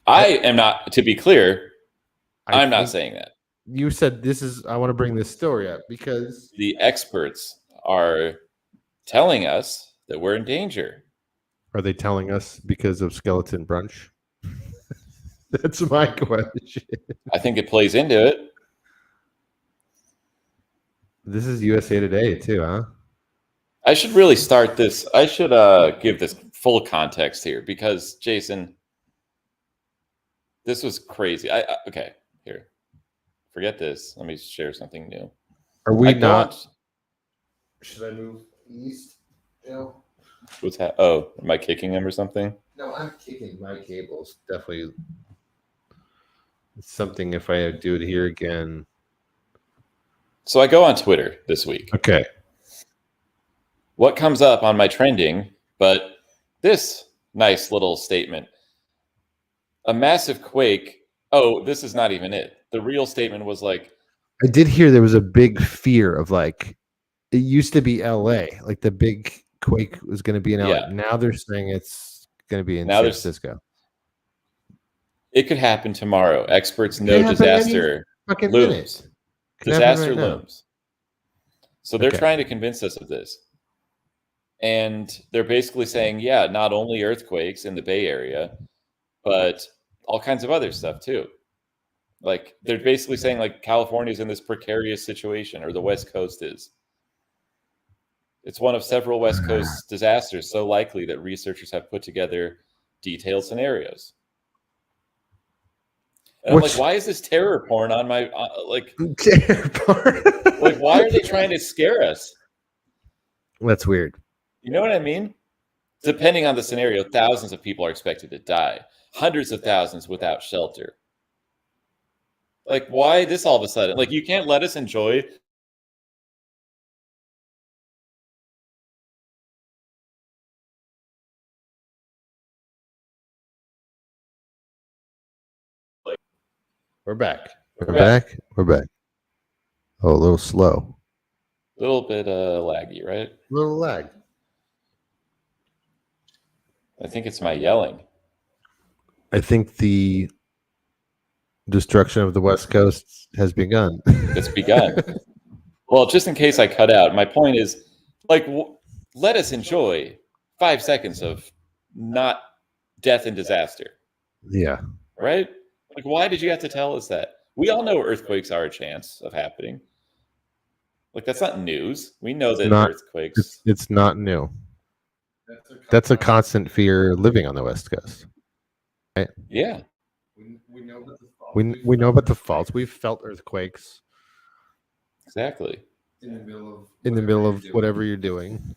I am not, to be clear, I'm not think saying that. You said this is, I want to bring this story up because The experts are telling us that we're in danger. are they telling us because of skeleton brunch? That's my question. I think it plays into it. This is USA Today too, huh? I should really start this. I should give this full context here because, Jason, this was crazy. Okay, here. Forget this. Let me share something new. Are we not? Should I move east? No. What's that? Oh, am I kicking him or something? No, I'm kicking my cables. Definitely. It's something if I do it here again. So I go on Twitter this week. Okay. What comes up on my trending, but this nice little statement. A massive quake. Oh, this is not even it. The real statement was like, I did hear there was a big fear of like, it used to be LA, like the big quake was going to be in LA. Yeah. Now they're saying it's going to be in Now San there's- Francisco. it could happen tomorrow. Experts know Could happen any disaster Fucking looms. minute. Could happen Disaster right now. looms. So they're Okay. trying to convince us of this. And they're basically saying, yeah, not only earthquakes in the Bay Area, but all kinds of other stuff too. Like they're basically saying like California's in this precarious situation, or the West Coast is. It's one of several West Coast disasters so likely that researchers have put together detailed scenarios. And I'm Which- like, why is this terror porn on my like That's why are they trying to scare us? weird. You know what I mean? Depending on the scenario, thousands of people are expected to die, hundreds of thousands without shelter. Like, why this all of a sudden? Like, you can't let us enjoy. We're back. We're back. We're back. Oh, a little slow. A little bit laggy, right? A little lag. I think it's my yelling. I think the destruction of the West Coast has begun. It's begun. Well, just in case I cut out, my point is, like, let us enjoy 5 seconds of not death and disaster, Yeah. right? Like, why did you have to tell us that? We all know earthquakes are a chance of happening. Like, that's not news. We know that not- earthquakes. It's not new. That's a constant fear living on the West Coast. Yeah. We know what the fault. We know about the faults. We've felt earthquakes Exactly. in the middle of in the middle of whatever you're doing.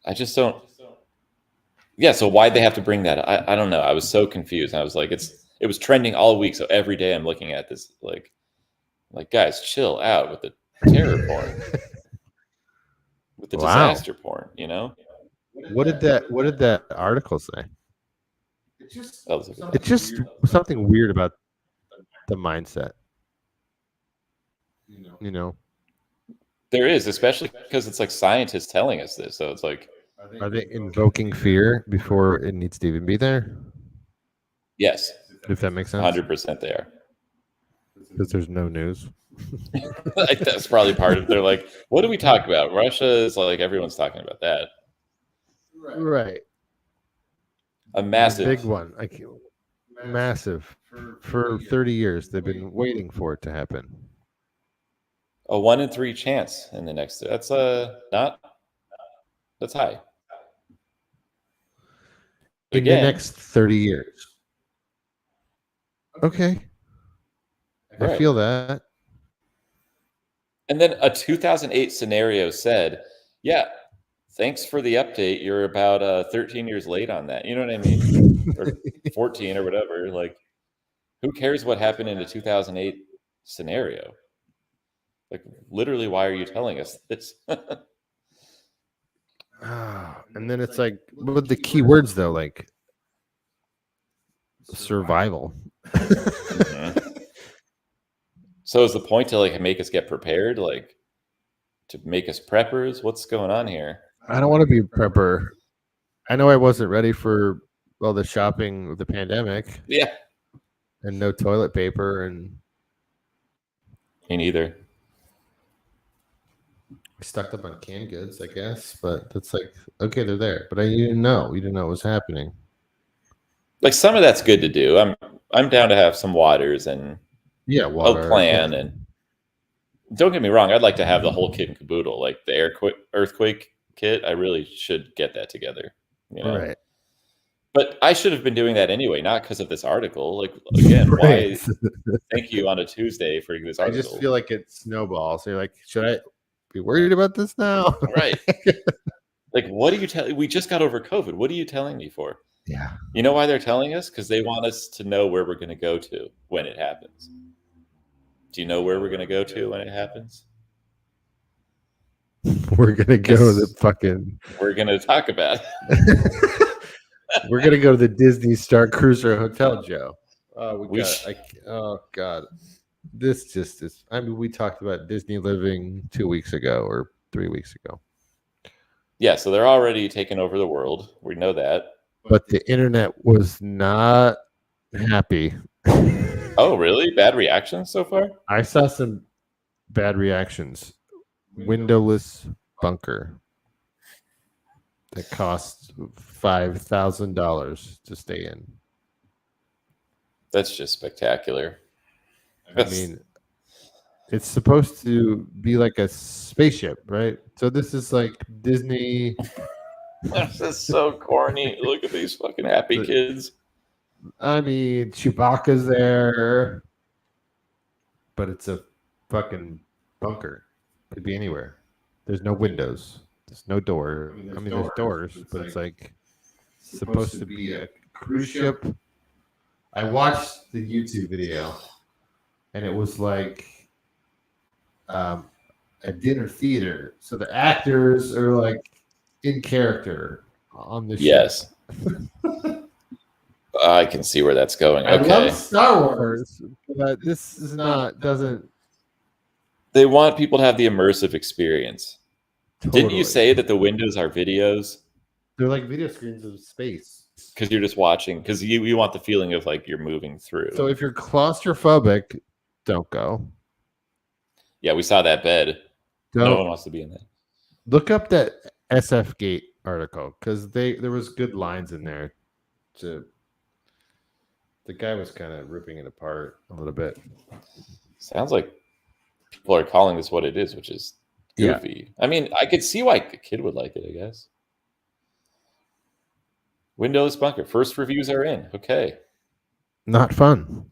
I just don't. Yeah. So why'd they have to bring that? I don't know. I was so confused. I was like, it was trending all week. So every day I'm looking at this, like guys, chill out with the terror porn, with the Wow. disaster porn. You know. What did that article say? It's just That was a- It's just something weird about the mindset. You know, There is, especially because it's like scientists telling us this. So it's like, are they invoking fear before it needs to even be there? yes, If that makes sense. 100% they are. Because there's no news. Like, that's probably part of. They're like, what do we talk about? Russia is like everyone's talking about that. Right. A massive. Big one. Massive. For 30 years, they've been waiting for it to happen. A 1 in 3 chance in the next. That's not. That's high. In Again, the next 30 years. Okay. I Right. feel that. And then a 2008 scenario said, "Yeah, thanks for the update. You're about 13 years late on that." You know what I mean? Or 14 or whatever. Like, who cares what happened in a 2008 scenario? Like, literally, why are you telling us this? And then it's like, with the key words though, like survival. Mhm. So is the point to like make us get prepared, like to make us preppers? What's going on here? I don't want to be a prepper. I know I wasn't ready for all the shopping with the pandemic Yeah, and no toilet paper, and me neither. we stocked up on canned goods, I guess. But that's like, okay, they're there, but you didn't know. You didn't know what was happening. Like some of that's good to do. I'm down to have some waters and Yeah, water. a plan. Yeah. And don't get me wrong, I'd like to have the whole kit and caboodle, like the earthquake kit. I really should get that together. You know? Right. But I should have been doing that anyway, not because of this article. Like again, Right. why? Thank you on a Tuesday for this I article. just feel like it snowballs. So you're like, should I be worried about this now? Right. Like, what are you telling? We just got over COVID. What are you telling me for? Yeah. You know why they're telling us? Because they want us to know where we're going to go to when it happens. Do you know where we're going to go to when it happens? We're gonna go to the fucking. We're going to talk about. We're gonna go to the Disney Star Cruiser Hotel, Joe. We Oh God, this just is. I mean, we talked about Disney living 2 weeks ago or 3 weeks ago, Yeah, so they're already taking over the world. We know that. but the internet was not happy. Oh, really? Bad reactions so far? I saw some bad reactions. Windowless bunker that costs $5,000 to stay in. That's just spectacular. I mean, it's supposed to be like a spaceship, right? So this is like Disney. This is so corny. Look at these fucking happy kids. I mean, Chewbacca's there, but it's a fucking bunker. Could be anywhere. There's no windows. There's no door. I mean, there's doors, but it's like supposed to be a cruise ship. I watched the YouTube video, and it was like a dinner theater. So the actors are like in character on the Yes. I can see where that's going. I Okay. love Star Wars, but this is not. Doesn't. They want people to have the immersive experience. Didn't Totally. you say that the windows are videos? They're like video screens of space. Because you're just watching, because you want the feeling of like you're moving through. So if you're claustrophobic, don't go. Yeah, we saw that bed. No Don't one wants to be in that. look up that SF Gate article because there was good lines in there. The guy was kind of ripping it apart a little bit. Sounds like people are calling this what it is, which is goofy. I mean, I could see why a kid would like it, I guess. Windowless bunker. First reviews are in. Okay. Not fun.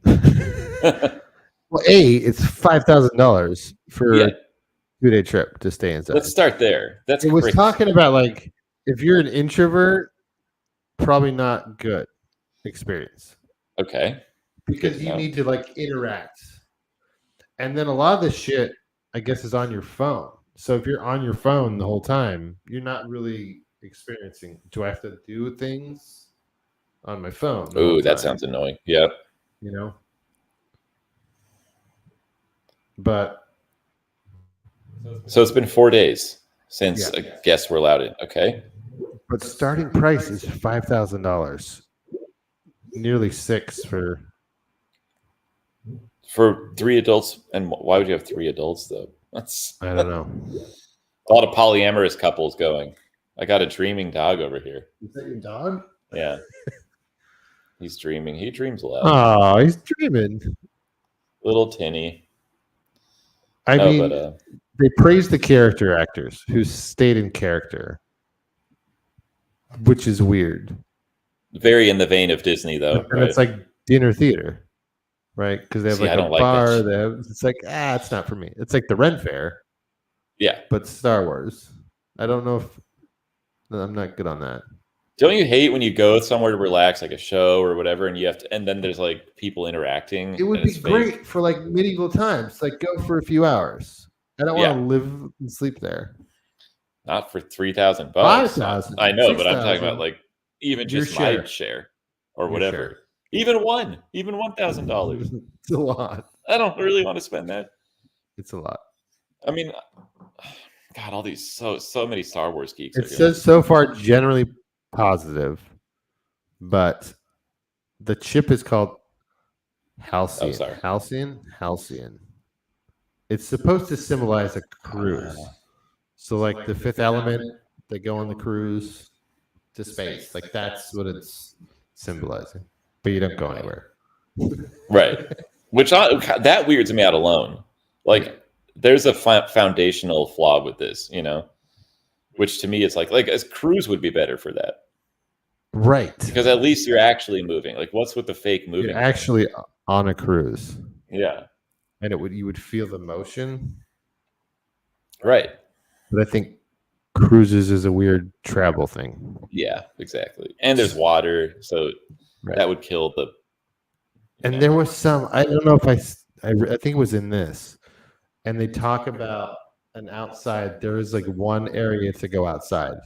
Well, it's $5,000 for Yeah. a 2-day trip to stay inside. Let's start there. That's It was crazy. talking about like if you're an introvert, probably not good experience Okay. because Good to you know. need to like interact. And then a lot of this shit, I guess, is on your phone. So if you're on your phone the whole time, you're not really experiencing. Do I have to do things on my phone? the whole Ooh, that time? sounds annoying. Yep. You know. But So it's been 4 days since Yeah. guests were allowed in. Okay. starting price is $5,000. Nearly $6,000 For 3 adults. And why would you have 3 adults, though? That's I don't know. a lot of polyamorous couples going. I got a dreaming dog over here. Is that your dog? Yeah. He's dreaming. He dreams a lot. Oh, he's dreaming. Little tinny. I No, mean, but they praise the character actors who stayed in character, which is weird. very in the vein of Disney, though. And Right? it's like dinner theater, right? Because they have See, like I a don't like bar. that. They have, it's like, it's not for me. It's like the Ren Fair, Yeah. but Star Wars. I don't know if I'm not good on that. Don't you hate when you go somewhere to relax, like a show or whatever, and you have to, and then there's like people interacting? It would and be it's fake? great for like medieval times. Like go for a few hours. I don't want to live and sleep there. Not for $3,000. 5,000. I know, but I'm 6,000. talking about like even Your just my share. share or Your whatever. share. Even $1,000. It's a lot. I don't really want to spend that. It's a lot. I mean, God, all these so many Star Wars geeks. It says so far generally positive, but the chip is called Halcyon. Oh, sorry. Halcyon. It's supposed to symbolize a cruise. So, like the fifth element, they go on the cruise to space. Like that's what it's symbolizing. But you don't go anywhere. Right. Which that weirds me out alone. Like, there's a foundational flaw with this, which to me is like a cruise would be better for that. Right. Because at least you're actually moving. Like, what's with the fake moving? You're actually on a cruise. Yeah. And you would feel the motion. Right. But I think cruises is a weird travel thing. Yeah, exactly. And there's water, so that would kill the. And there was some, I don't know if I think it was in this, and they talk about an outside. There is like one area to go outside,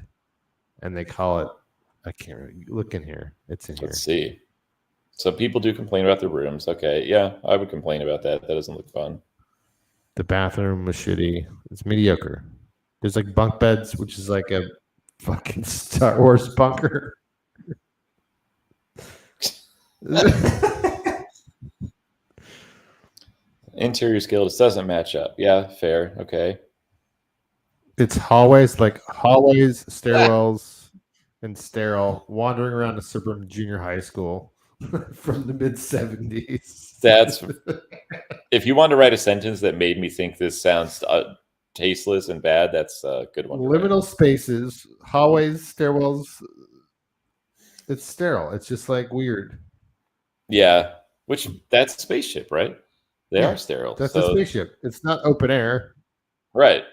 and they call it. I can't really look in here. It's in here. Let's see. So people do complain about the rooms. Okay, yeah, I would complain about that. That doesn't look fun. The bathroom was shitty. It's mediocre. There's like bunk beds, which is like a fucking Star Wars bunker. Interior skill just doesn't match up. Yeah, fair. Okay. It's hallways, stairwells, and sterile, wandering around a suburban junior high school from the mid-70s. That's if you want to write a sentence that made me think this sounds tasteless and bad, that's a good one. Liminal spaces, hallways, stairwells. It's sterile. It's just like weird. Yeah, that's a spaceship, right? They are sterile. That's a spaceship. It's not open air. Right.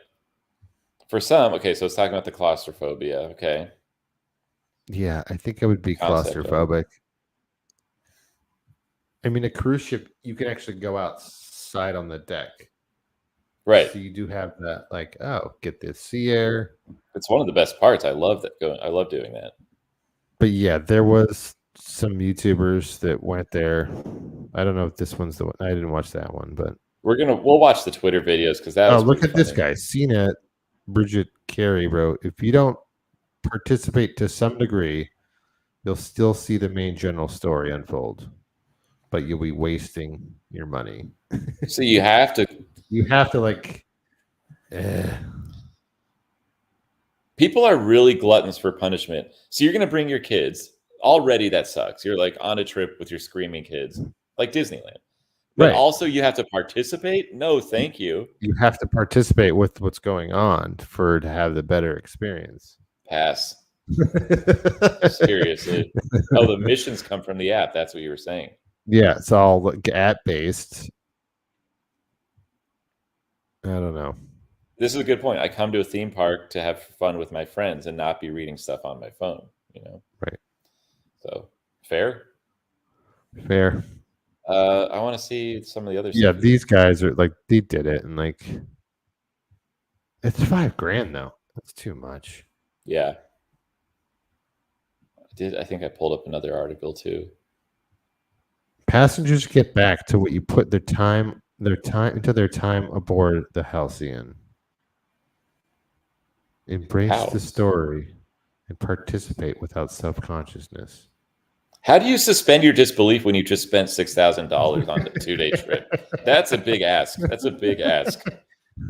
For some, okay, so it's talking about the claustrophobia. Okay. Yeah, I think I would be claustrophobic. I mean, a cruise ship, you can actually go outside on the deck. Right. So you do have that, like, get the sea air. It's one of the best parts. I love that. I love doing that. But yeah, there was some YouTubers that went there. I don't know if this one's the one. I didn't watch that one, but we'll watch the Twitter videos because that. Look at this guy. CNET Bridget Carey wrote, if you don't participate to some degree, you'll still see the main general story unfold, but you'll be wasting your money. So you have to like. People are really gluttons for punishment. So you're going to bring your kids. Already that sucks. You're like on a trip with your screaming kids, like Disneyland. But also you have to participate? No, thank you. You have to participate with what's going on to have the better experience. Pass. Seriously. Oh, the missions come from the app. That's what you were saying. Yeah, it's all app-based. I don't know. This is a good point. I come to a theme park to have fun with my friends and not be reading stuff on my phone, Right. So, fair? Fair. I want to see some of the other stuff. Yeah, these guys are like, they did it, and like, it's $5,000 though. That's too much. Yeah. I think I pulled up another article too. Passengers get back to what you put their time into their time aboard the Halcyon. Embrace the story and participate without self-consciousness. How do you suspend your disbelief when you just spent $6,000 on a 2-day trip? That's a big ask. That's a big ask.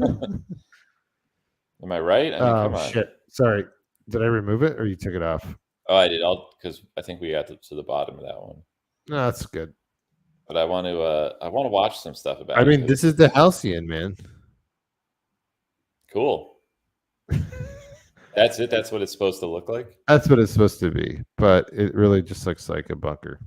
Am I right? I mean, come on. Shit. Sorry. Did I remove it or you took it off? Oh, I did. Because I think we got to the bottom of that one. No, that's good. But I want to watch some stuff about it. I mean, this is the Halcyon, man. Cool. That's it. That's what it's supposed to look like. That's what it's supposed to be, but it really just looks like a bunker.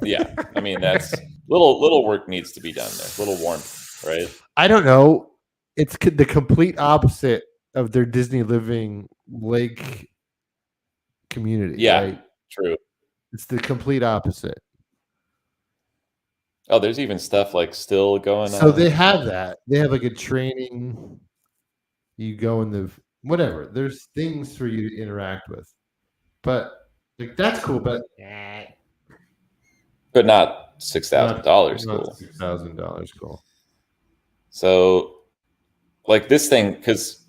Yeah, I mean that's little work needs to be done there. Little warmth, right? I don't know. It's the complete opposite of their Disney Living Lake community. Yeah, right? True. It's the complete opposite. Oh, there's even stuff like still going on. So they have that. They have like a training. You go in the whatever. There's things for you to interact with, but like that's cool. But not $6,000 Not cool. $6,000 cool. So, like this thing, because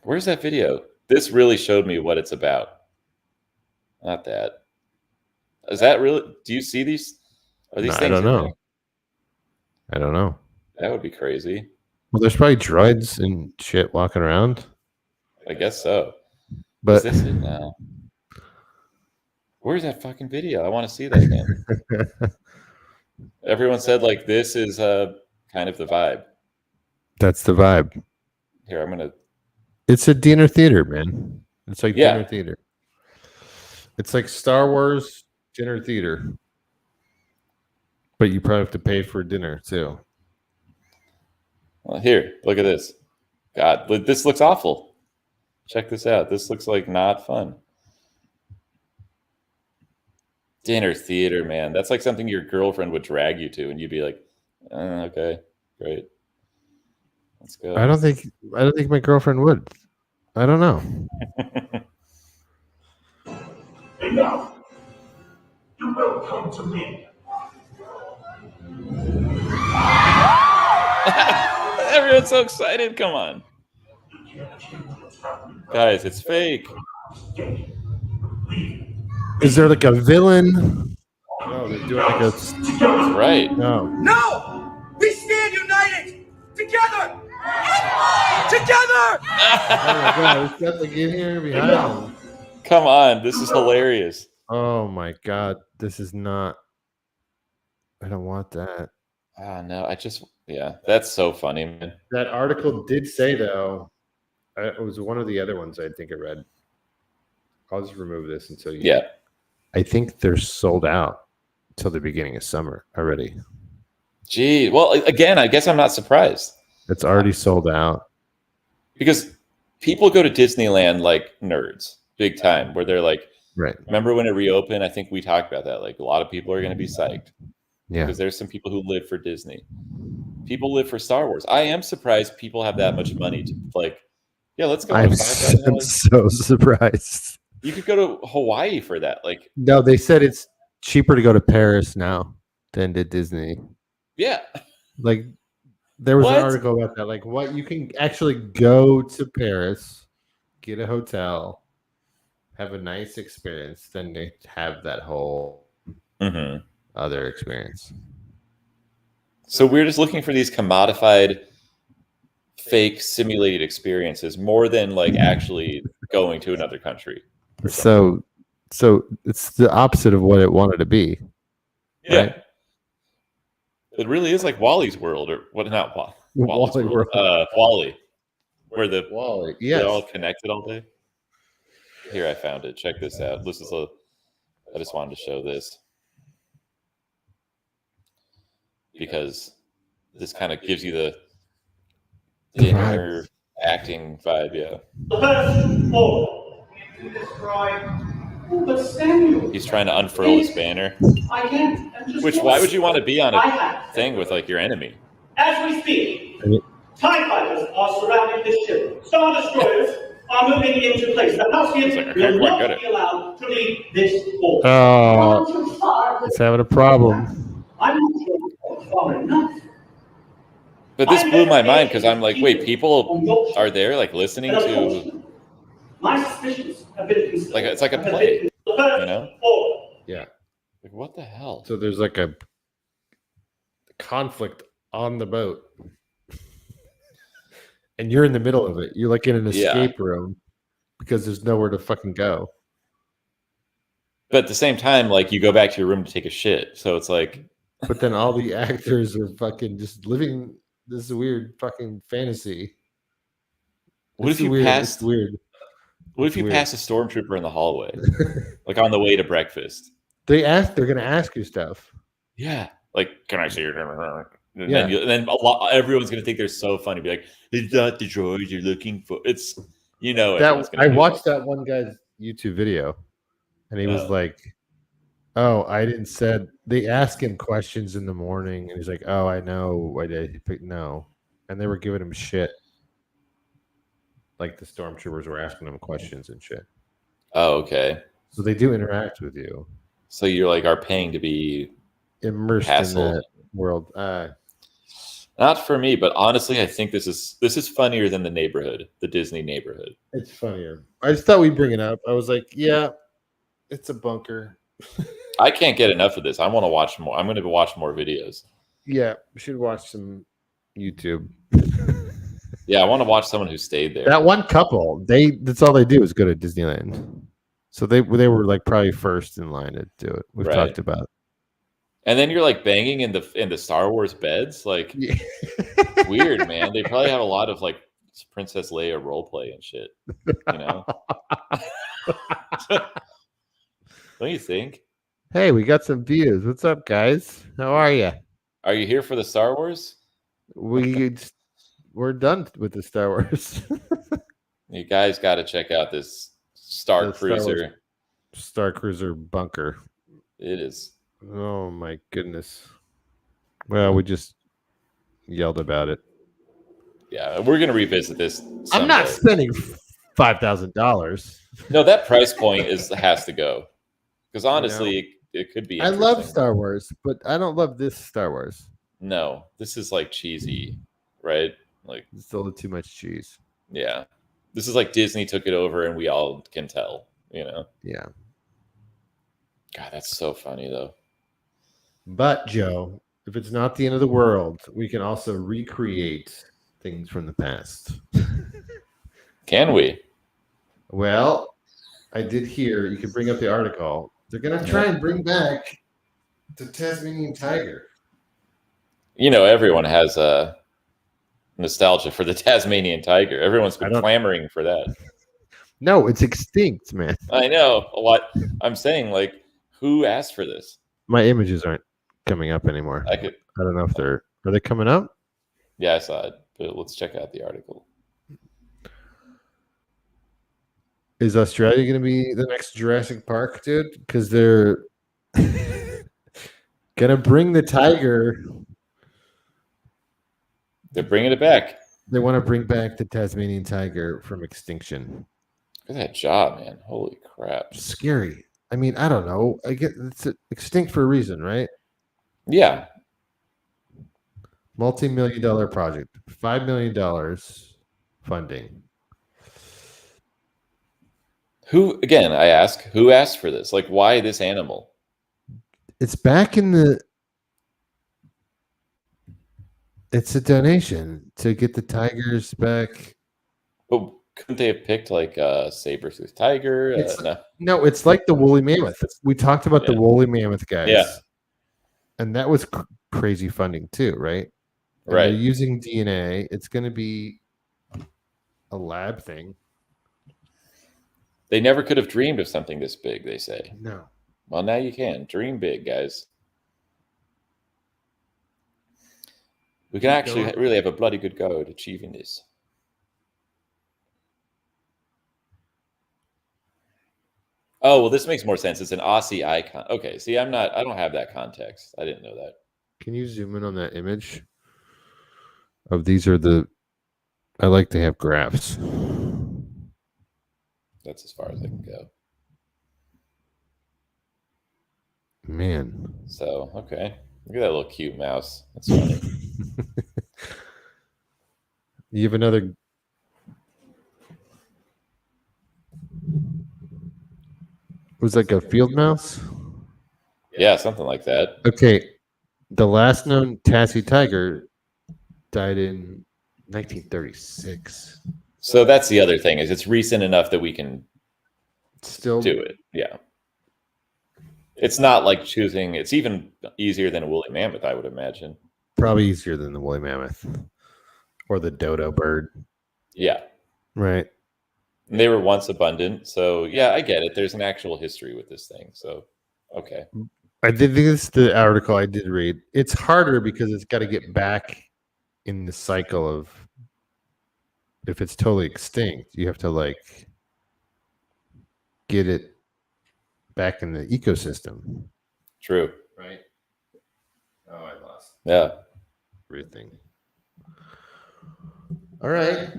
where's that video? This really showed me what it's about. Not that. Is that really? Do you see these? Are these No, things? I don't know. I don't know. That would be crazy. Well, there's probably droids and shit walking around. I guess so. But Is this it now? Where's that fucking video? I want to see that again. Everyone said like this is kind of the vibe. that's the vibe. Here, I'm gonna. It's a dinner theater, man. It's like Yeah. dinner theater. It's like Star Wars dinner theater. But you probably have to pay for dinner too. Well, here, look at this. God, this looks awful. Check this out. This looks like not fun. Dinner theater, man. That's like something your girlfriend would drag you to, and you'd be like, "Okay, great, let's go." I don't think my girlfriend would. I don't know. And now, you will come to me. Everyone's so excited. Come on, guys, it's fake. Is there like a villain? No, they're doing like a. That's right. No. No! We stand united! Together! Together! Oh my god, there's nothing in here behind them. Come on, this is hilarious. Oh my god, this is not. I don't want that. Oh no, yeah, that's so funny, man. That article did say though, it was one of the other ones I think I read. I'll just remove this until you. Yeah. I think they're sold out till the beginning of summer already. Gee, well, again, I guess I'm not surprised It's already sold out. because people go to Disneyland like nerds, big time, where they're like, Right. remember when it reopened? I think we talked about that. Like a lot of people are going to be psyched Yeah. because there's some people who live for Disney. People live for Star Wars. I am surprised people have that much money to like, yeah, let's go. I'm $5,000. so surprised. You could go to Hawaii for that. Like, No, they said it's cheaper to go to Paris now than to Disney. yeah. Like there was What? an article about that. Like what you can actually go to Paris, get a hotel, have a nice experience, then they have that whole Mm-hmm. other experience. So we're just looking for these commodified, fake, simulated experiences more than like actually going to another country. So it's the opposite of what it wanted to be. Yeah. Right. It really is like Wally's World, or what? Not Wally's Wally World. World. Wally, where Wally. they're Yes. all connected all day. Here, I found it. Check this out. This is I just wanted to show this because this kind of gives you the dinner acting vibe. Yeah. First order. You describe. Oh, but Samuel. He's trying to unfurl his banner. I can. And just Which, watch. why would you want to be on I a have. thing with like your enemy? As we speak, I mean- TIE fighters are surrounding this ship. Star destroyers are moving into place. The Halcyon It's like, I can't will quite get not it. be allowed to leave this port. Oh, it's having a problem. I'm not sure it's far enough. But this blew my mind because I'm like, wait, people are there like listening to My suspicions have been confirmed. like it's like a play, you know? Order. Yeah. Like what the hell? So there's like a conflict on the boat. And you're in the middle of it. You're like in an Yeah. escape room because there's nowhere to fucking go. But at the same time, like you go back to your room to take a shit. So it's like, But then all the actors are fucking just living this weird fucking fantasy. what It's if you weird. passed? It's weird. What if you weird. pass a stormtrooper in the hallway, like on the way to breakfast? They're gonna ask you stuff. Yeah, like can I see your? And Yeah. then everyone's gonna think they're so funny. Be like, it's not the droid you're looking for. It's everyone's gonna I do watched that one guy's YouTube video, and he was Oh. like, "Oh, I didn't said." They ask him questions in the morning, and he's like, "Oh, I know. I did no," and they were giving him shit. Like the stormtroopers were asking him questions and shit. Oh, okay. So they do interact with you. So you're like are paying to be immersed Hassled. in the world. Not for me, but honestly, I think this is funnier than the Neighborhood, the Disney Neighborhood. It's funnier. I just thought we'd bring it up. I was like, yeah, it's a bunker. I can't get enough of this. I want to watch more. I'm going to watch more videos. Yeah, we should watch some YouTube. Yeah, I want to watch someone who stayed there. That one couple, that's all they do is go to Disneyland. So they were like probably first in line to do it. We've talked about it. And then you're like banging in the Star Wars beds, like weird, man. They probably have a lot of like Princess Leia role play and shit, you know? Don't you think? Hey, we got some views. What's up, guys? How are you? Are you here for the Star Wars? We're done with the Star Wars. You guys got to check out this Star Cruiser. Star Cruiser bunker. It is. Oh my goodness. Well, we just yelled about it. Yeah, we're gonna revisit this someday. I'm not spending $5,000. No, that price point has to go. Because honestly, it could be. I love Star Wars, but I don't love this Star Wars. No, this is like cheesy, right? Like it's a little too much cheese. Yeah. This is like Disney took it over and we all can tell, you know? Yeah. God, that's so funny though. But Joe, if it's not the end of the world, we can also recreate things from the past. Can we? Well, I did hear, you can bring up the article. They're going to try and bring back the Tasmanian Tiger. You know, everyone has a nostalgia for the Tasmanian Tiger. Everyone's been clamoring for that. No, it's extinct, man. I know. What I'm saying, like, who asked for this? My images aren't coming up anymore. I don't know if are they coming up? Yeah, I saw it, but let's check out the article. Is Australia going to be the next Jurassic Park, dude? Because they're going to bring the tiger. They're bringing it back. They want to bring back the Tasmanian tiger from extinction. Look at that job, man. Holy crap. Scary. I mean, I don't know. I get it's extinct for a reason, right? Yeah. Multi-million-dollar project. $5 million funding. Who, again, I ask, who asked for this? Like, why this animal? It's back in the... It's a donation to get the tigers back. But couldn't they have picked like a saber-toothed tiger? No, it's like the woolly mammoth. We talked about the woolly mammoth guys. Yeah. And that was crazy funding too, right? And right. They're using DNA. It's going to be a lab thing. They never could have dreamed of something this big, they say. No. Well, now you can. Dream big, guys. We can actually really have a bloody good go at achieving this. Oh, well, this makes more sense. It's an Aussie icon. Okay, see, I don't have that context. I didn't know that. Can you zoom in on that image? I like to have graphs. That's as far as I can go. Man. So, okay. Look at that little cute mouse. That's funny. You have another. Was like a field mouse? Yeah, something like that. Okay. The last known Tassie tiger died in 1936. So that's the other thing, is it's recent enough that we can still do it. Yeah. It's not like choosing, it's even easier than a woolly mammoth, I would imagine. Probably easier than the woolly mammoth or the dodo bird. Yeah. Right. And they were once abundant. So, yeah, I get it. There's an actual history with this thing. So, okay. I did think this is the article I did read. It's harder because it's got to get back in the cycle of, if it's totally extinct, you have to like get it back in the ecosystem. True. Right. Oh, I lost. Yeah. Everything. All right.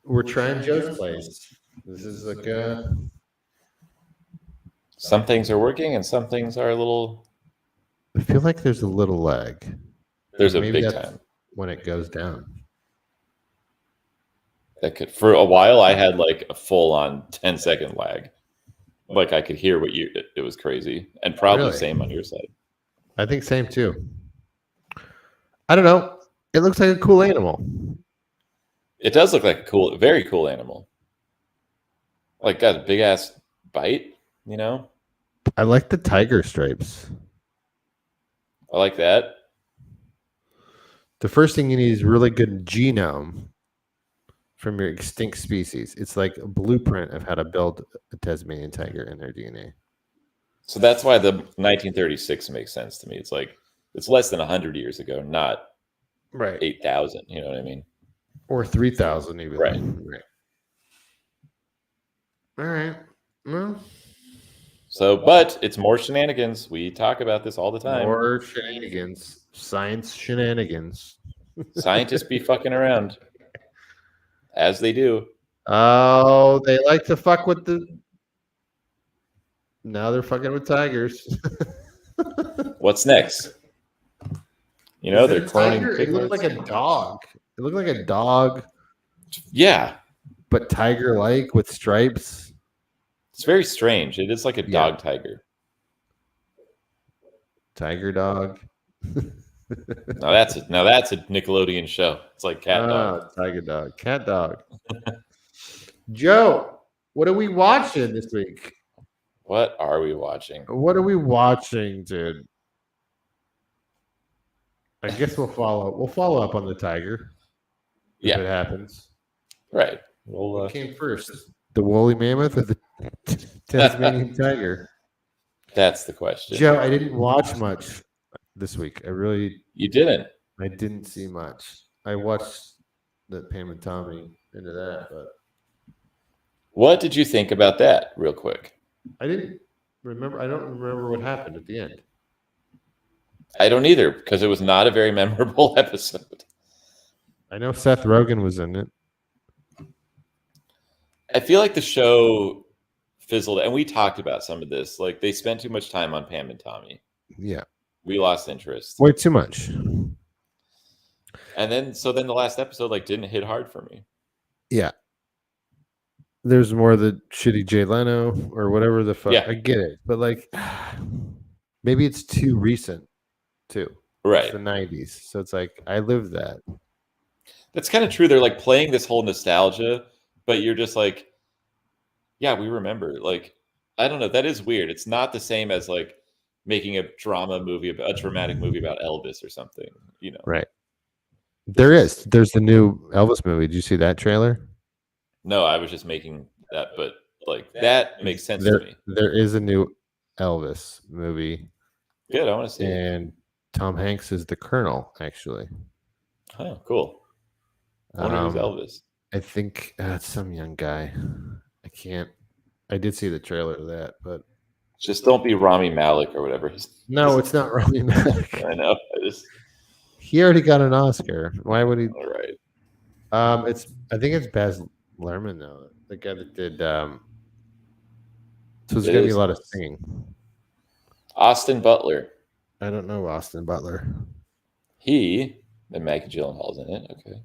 We're trying Joe's place. This is like a... Some things are working and some things are a little I feel like there's a little lag. There's a Maybe big that's time. when it goes down. That could, for a while, I had like a full-on 10-second lag. Like I could hear what you. It was crazy, and probably Really? same on your side. I think same too. I don't know. It looks like a cool animal. It does look like a very cool animal. Like got a big ass bite, you know. I like the tiger stripes. I like that. The first thing you need is really good genome from your extinct species. It's like a blueprint of how to build a Tasmanian tiger in their DNA. So that's why the 1936 makes sense to me. It's like it's less than 100 years ago, not Right. 8,000. You know what I mean? Or 3,000 even. Right. All right. Well, So, but it's more shenanigans. We talk about this all the time. more shenanigans. Science shenanigans. Scientists be fucking around, as they do. Oh, they like to fuck with the. Now they're fucking with tigers. What's next? You know, Is they're it a cloning tiger? It looked like piglets. a dog. It looked like a dog, Yeah, but tiger-like with stripes. it's very strange. It is like a Yeah. dog tiger. Tiger dog. Now that's a Nickelodeon show. It's like cat dog. Tiger dog. Cat dog. Joe, what are we watching this week? What are we watching? What are we watching, dude? I guess we'll follow up on the tiger. If Yeah. it happens. Right. Well, What came first? The woolly mammoth or the Tasmanian tiger? that's the question. Joe, I didn't watch much this week. You didn't. I didn't see much. I watched the Pam and Tommy into that, but What did you think about that, real quick? I didn't remember. I don't remember what happened at the end. I don't either, because it was not a very memorable episode. I know Seth Rogen was in it. I feel like the show fizzled, and we talked about some of this. Like they spent too much time on Pam and Tommy. Yeah, We lost interest, way too much. and then the last episode like didn't hit hard for me. Yeah, there's more of the shitty Jay Leno or whatever the fuck. Yeah. I get it, but like, maybe it's too recent, too. Right. It's the '90s, so it's like I lived that. That's kind of true. They're like playing this whole nostalgia, but you're just like, yeah, we remember. Like, I don't know. That is weird. It's not the same as like making a dramatic movie about Elvis or something, you know? Right. There's the new Elvis movie. Did you see that trailer? No, I was just making that, but like that makes sense to There, me. there is a new Elvis movie, Good. I want to see it. and Tom Hanks is the Colonel. Actually, Oh, cool. I wonder who's Elvis. I think it's some young guy. I can't. I did see the trailer of that, but Just don't be Rami Malek or whatever. no, it's not Rami Malek. I know. He already got an Oscar. Why would he? All right. I think it's Baz Luhrmann though, the guy that did. So there's It gonna be is. a lot of singing. Austin Butler. I don't know Austin Butler. And Maggie Gyllenhaal's in it. Okay.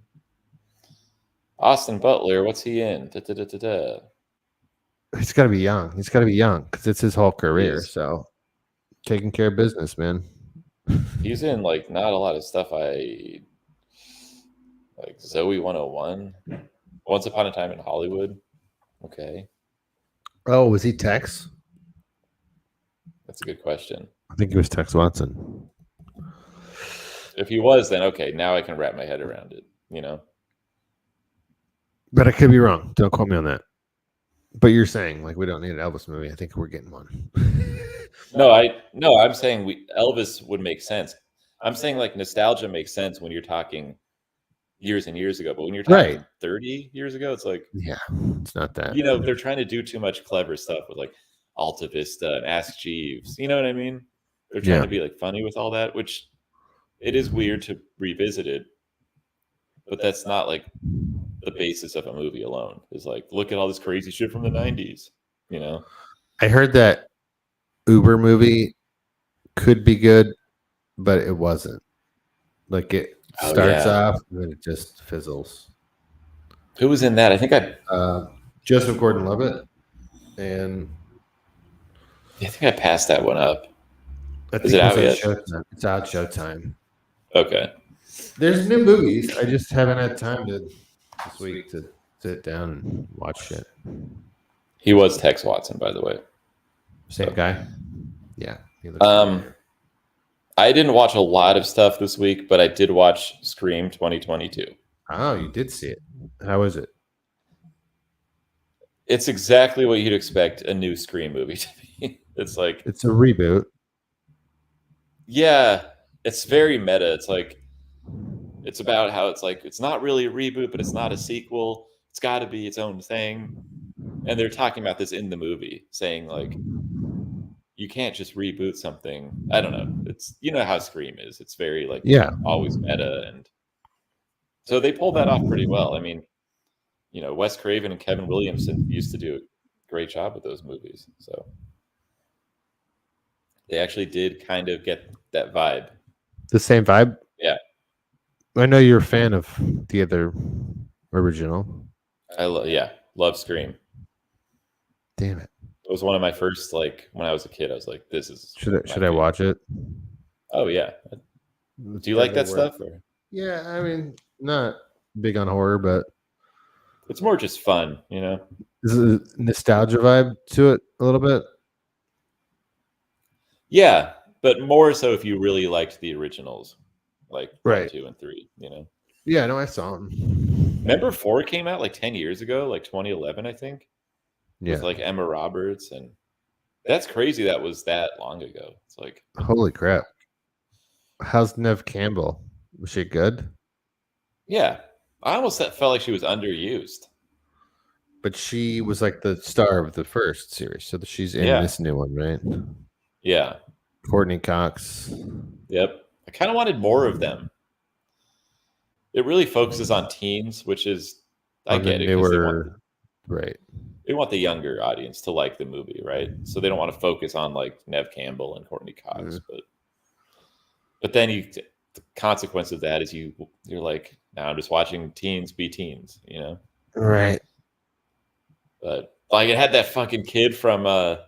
Austin Butler, what's he in? Da-da-da-da-da. He's got to be young. He's got to be young because it's his whole career. is. So taking care of business, man. He's in like not a lot of stuff. Like Zoe 101, Once Upon a Time in Hollywood. Okay, Oh, was he Tex? that's a good question. I think he was Tex Watson. If he was, then okay, now I can wrap my head around it. You know, But I could be wrong. Don't quote me on that. But you're saying like we don't need an Elvis movie. I think we're getting one. I'm saying Elvis would make sense. I'm saying like nostalgia makes sense when you're talking years and years ago, but when you're talking Right. 30 years ago, it's like, Yeah, it's not that. you know, they're trying to do too much clever stuff with like Alta Vista and Ask Jeeves. You know what I mean? They're trying Yeah. to be like funny with all that, which it is weird to revisit it, but that's not like the basis of a movie alone. Is like, look at all this crazy shit from the 90s, you know? I heard that Uber movie could be good. but it wasn't. Like it Oh, starts yeah. off and then it just fizzles. Who was in that? I think I Joseph Gordon-Levitt, and I passed that one up. I think Is it out on yet? Showtime. It's out Showtime. Okay. There's new movies. I just haven't had time this week to sit down and watch it. He was Tex Watson, by the way. Same guy. Yeah. He looks familiar. I didn't watch a lot of stuff this week, but I did watch Scream 2022. Oh, you did see it. How is it? It's exactly what you'd expect a new Scream movie to be. It's like, It's a reboot. yeah, it's very meta. It's like, it's about how it's like, it's not really a reboot, but it's not a sequel. It's got to be its own thing. And they're talking about this in the movie, saying like, you can't just reboot something. I don't know. It's, you know how Scream is. It's very like, Yeah. always meta. And so they pulled that off pretty well. I mean, you know, Wes Craven and Kevin Williamson used to do a great job with those movies. So they actually did kind of get that vibe. The same vibe? Yeah. I know you're a fan of the other original. Love Scream. Damn it. It was one of my first, like, when I was a kid, I was like, this is. Should I watch it? Oh, yeah. Do you like that stuff? Or? Yeah, I mean, not big on horror, but It's more just fun, you know? is it a nostalgia vibe to it a little bit? Yeah, but more so if you really liked the originals, like 1, 2, and 3, you know? Yeah, no, I saw them. Remember 4 came out like 10 years ago, like 2011, I think? Yeah. With like Emma Roberts, and that's crazy that was that long ago. It's like, Holy crap. How's Nev Campbell? Was she good? yeah. I almost felt like she was underused. But she was like the star of the first series, so she's in this new one, right? Yeah. Courtney Cox. Yep. I kind of wanted more of them. It really focuses on teens, which is, I get it. Right. They want the younger audience to like the movie, right? So they don't want to focus on like Nev Campbell and Courtney Cox, but then the consequence of that is you're like, now I'm just watching teens be teens, you know? Right. But like it had that fucking kid from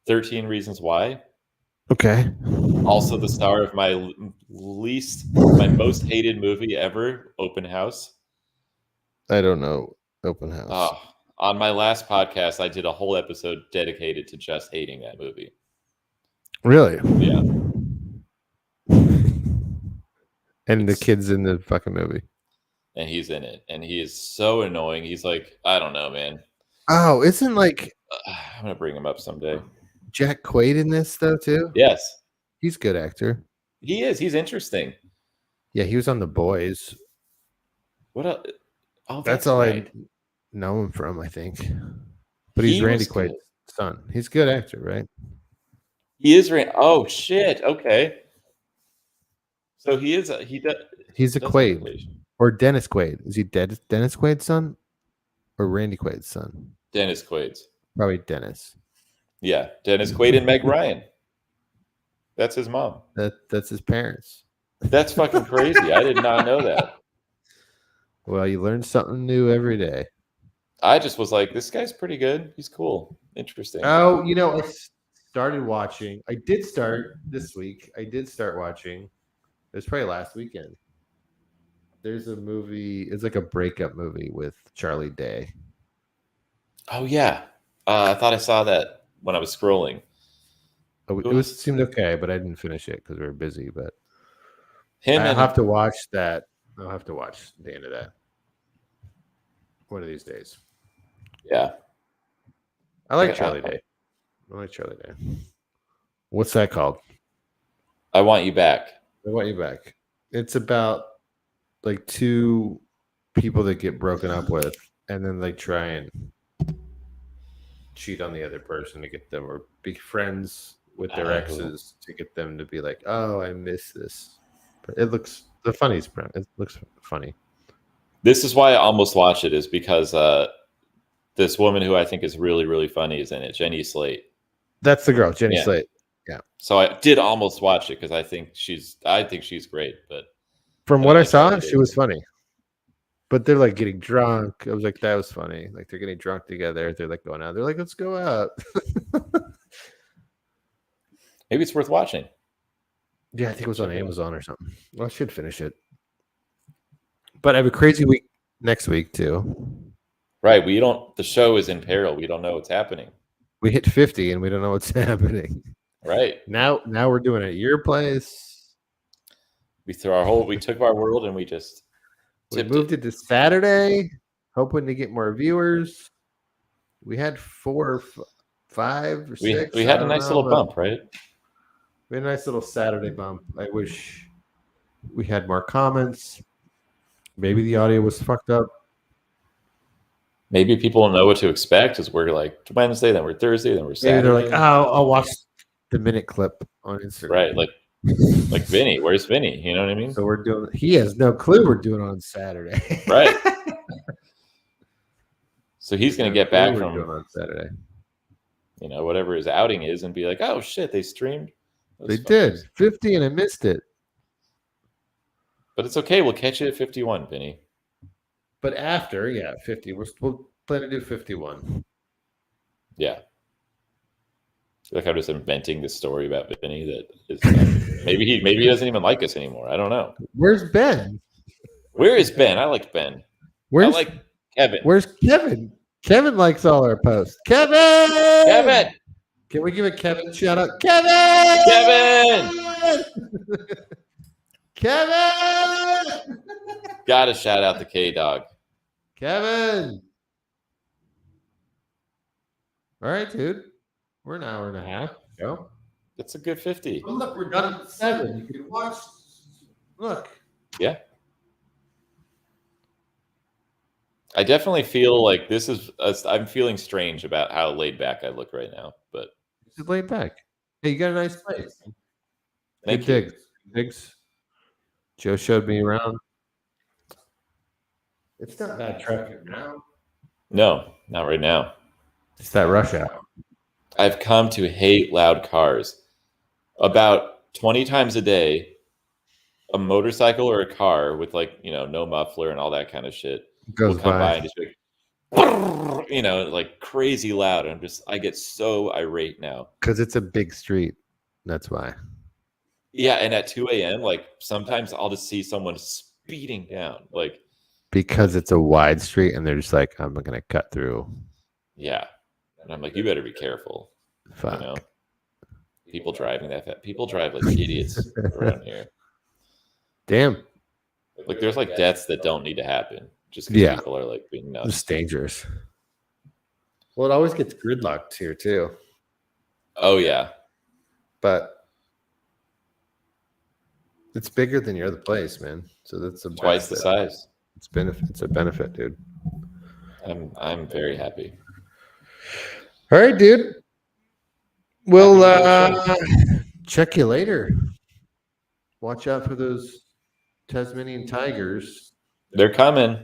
13 Reasons Why. Okay. Also the star of my most hated movie ever, Open House. I don't know. Open House. Oh, on my last podcast, I did a whole episode dedicated to just hating that movie. Really? Yeah. And the kid's in the fucking movie. And he's in it. And he is so annoying. He's like, I don't know, man. Oh, isn't like I'm going to bring him up someday. Jack Quaid in this though too? Yes. He's a good actor. He is. He's interesting. Yeah, he was on The Boys. What else? Oh, that's all right. I know him from, I think. But he's Randy Quaid's son. He's a good actor, right? He is. Oh shit. Okay. So he is. He's a Quaid or Dennis Quaid. Is he Dennis Quaid's son or Randy Quaid's son? Dennis Quaid's. Probably Dennis. Yeah, Dennis Quaid and Meg Ryan. That's his mom. That's his parents. That's fucking crazy. I did not know that. Well, you learn something new every day. I just was like, this guy's pretty good. He's cool. Interesting. Oh, you know, I started watching. I did start this week. I did start watching. It was probably last weekend. There's a movie. It's like a breakup movie with Charlie Day. Oh, yeah. I thought I saw that when I was scrolling. It seemed okay, but I didn't finish it because we were busy. But I'll have to watch that. I'll have to watch the end of that one of these days. Yeah. I like Charlie Day. I like Charlie Day. What's that called? I Want You Back. I Want You Back. It's about like two people that get broken up with and then they try and cheat on the other person to get them or be friends with their exes to get them to be like, oh, I miss this. But it looks the funniest. It looks funny. This is why I almost watched it, is because this woman who I think is really, really funny is in it, Jenny Slate. That's the girl, Jenny Slate. Yeah. So I did almost watch it because I think she's great. But From I what don't I like saw, how she it was is. funny. But they're like getting drunk. I was like, that was funny. Like they're getting drunk together. They're like going out. They're like, let's go out. Maybe it's worth watching. Yeah, I think it was on Amazon or something. Well, I should finish it. But I have a crazy week next week too. Right. The show is in peril. We don't know what's happening. We hit 50 and we don't know what's happening. Right. Now we're doing it at your place. We took our world and we just We moved it to Saturday, hoping to get more viewers. We had 4 or 5 or 6. We had a nice little bump, right? We had a nice little Saturday bump. I wish we had more comments. Maybe the audio was fucked up. Maybe people don't know what to expect as we're like Wednesday, then we're Thursday, then we're Saturday. Maybe they're like, oh, I'll watch the minute clip on Instagram. Right. Like Vinny. Where's Vinny? You know what I mean? So he has no clue we're doing it on Saturday. Right. So he's going to get back from on Saturday. Whatever his outing is and be like, oh shit, they streamed. They did 50 and I missed it. But it's okay. We'll catch you at 51, Vinny. But after, 50, we'll plan to do 51. Yeah. Like I'm just inventing this story about Vinny that is maybe he doesn't even like us anymore. I don't know. Where's Ben? Where is Ben? I like Ben. I like Kevin. Where's Kevin? Kevin likes all our posts. Kevin! Kevin! Can we give a Kevin shout out? Kevin! Kevin! Kevin! Gotta shout out the K-Dog. Kevin! All right, dude. We're an hour and a half. Go. That's a good 50. Well, look, we're done at 7. You can watch. Look. Yeah. I definitely feel like I'm feeling strange about how laid back I look right now, but This is laid back. Hey, you got a nice place. thank Good you. digs. Joe showed me around. It's not bad traffic now. No, not right now. It's that rush hour. I've come to hate loud cars. About 20 times a day, a motorcycle or a car with no muffler and all that kind of shit Goes will come by. by and just be like, like crazy loud. And I get so irate now. Because it's a big street. That's why. Yeah, and at 2 a.m., sometimes I'll just see someone speeding down. Because it's a wide street and they're just like, I'm going to cut through. Yeah. And I'm like, you better be careful. Fuck. People driving that fast. People drive like idiots around here. Damn. There's deaths that don't need to happen just because people are being nuts. It's dangerous. Well, it always gets gridlocked here too. Oh yeah. But it's bigger than your other place, man. So that's a twice the size. It's a benefit, dude. I'm very happy. All right, dude. We'll check you later. Watch out for those Tasmanian Tigers. They're coming.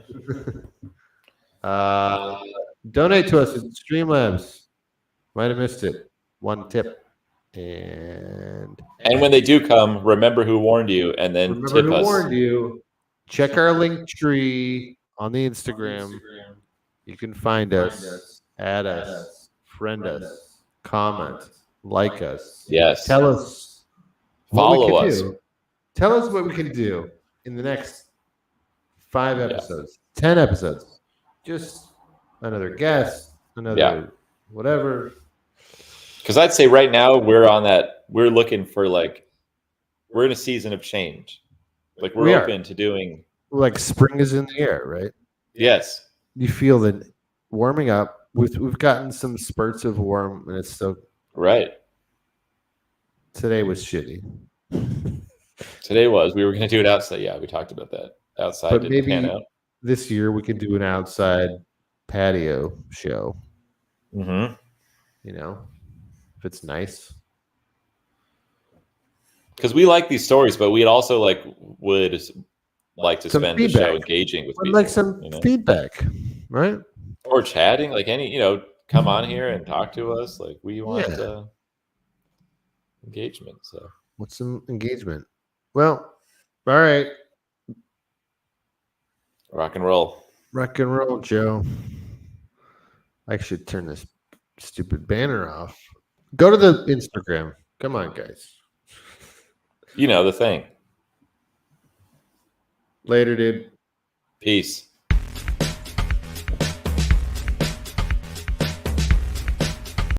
Donate to us at Streamlabs. Might have missed it. One tip. And when they do come, remember who warned you and then remember tip who us. warned you. Check our link tree on the Instagram. You can find us, add us, friend us, comment, like us. Yes. Tell us what we Follow can us. do. Tell us what we can do in the next 5 episodes, 10 episodes. Just another guest, another whatever. Because I'd say right now we're looking for we're in a season of change. We're open to doing spring is in the air, right? Yes. You feel that warming up. We've gotten some spurts of warm, and it's so right. Today was shitty. Today was. We were going to do it outside. Yeah, we talked about that. Outside But didn't pan maybe out. this year we can do an outside patio show. Mm-hmm. If it's nice. Because we like these stories, but we'd also would like to Some spend feedback. the show engaging with people. Like some feedback, right? Or chatting, come on here and talk to us. We want engagement. So What's some engagement? Well, all right. rock and roll. Rock and roll, Joe. I should turn this stupid banner off. Go to the Instagram. Come on, guys. You know the thing. Later, dude. Peace.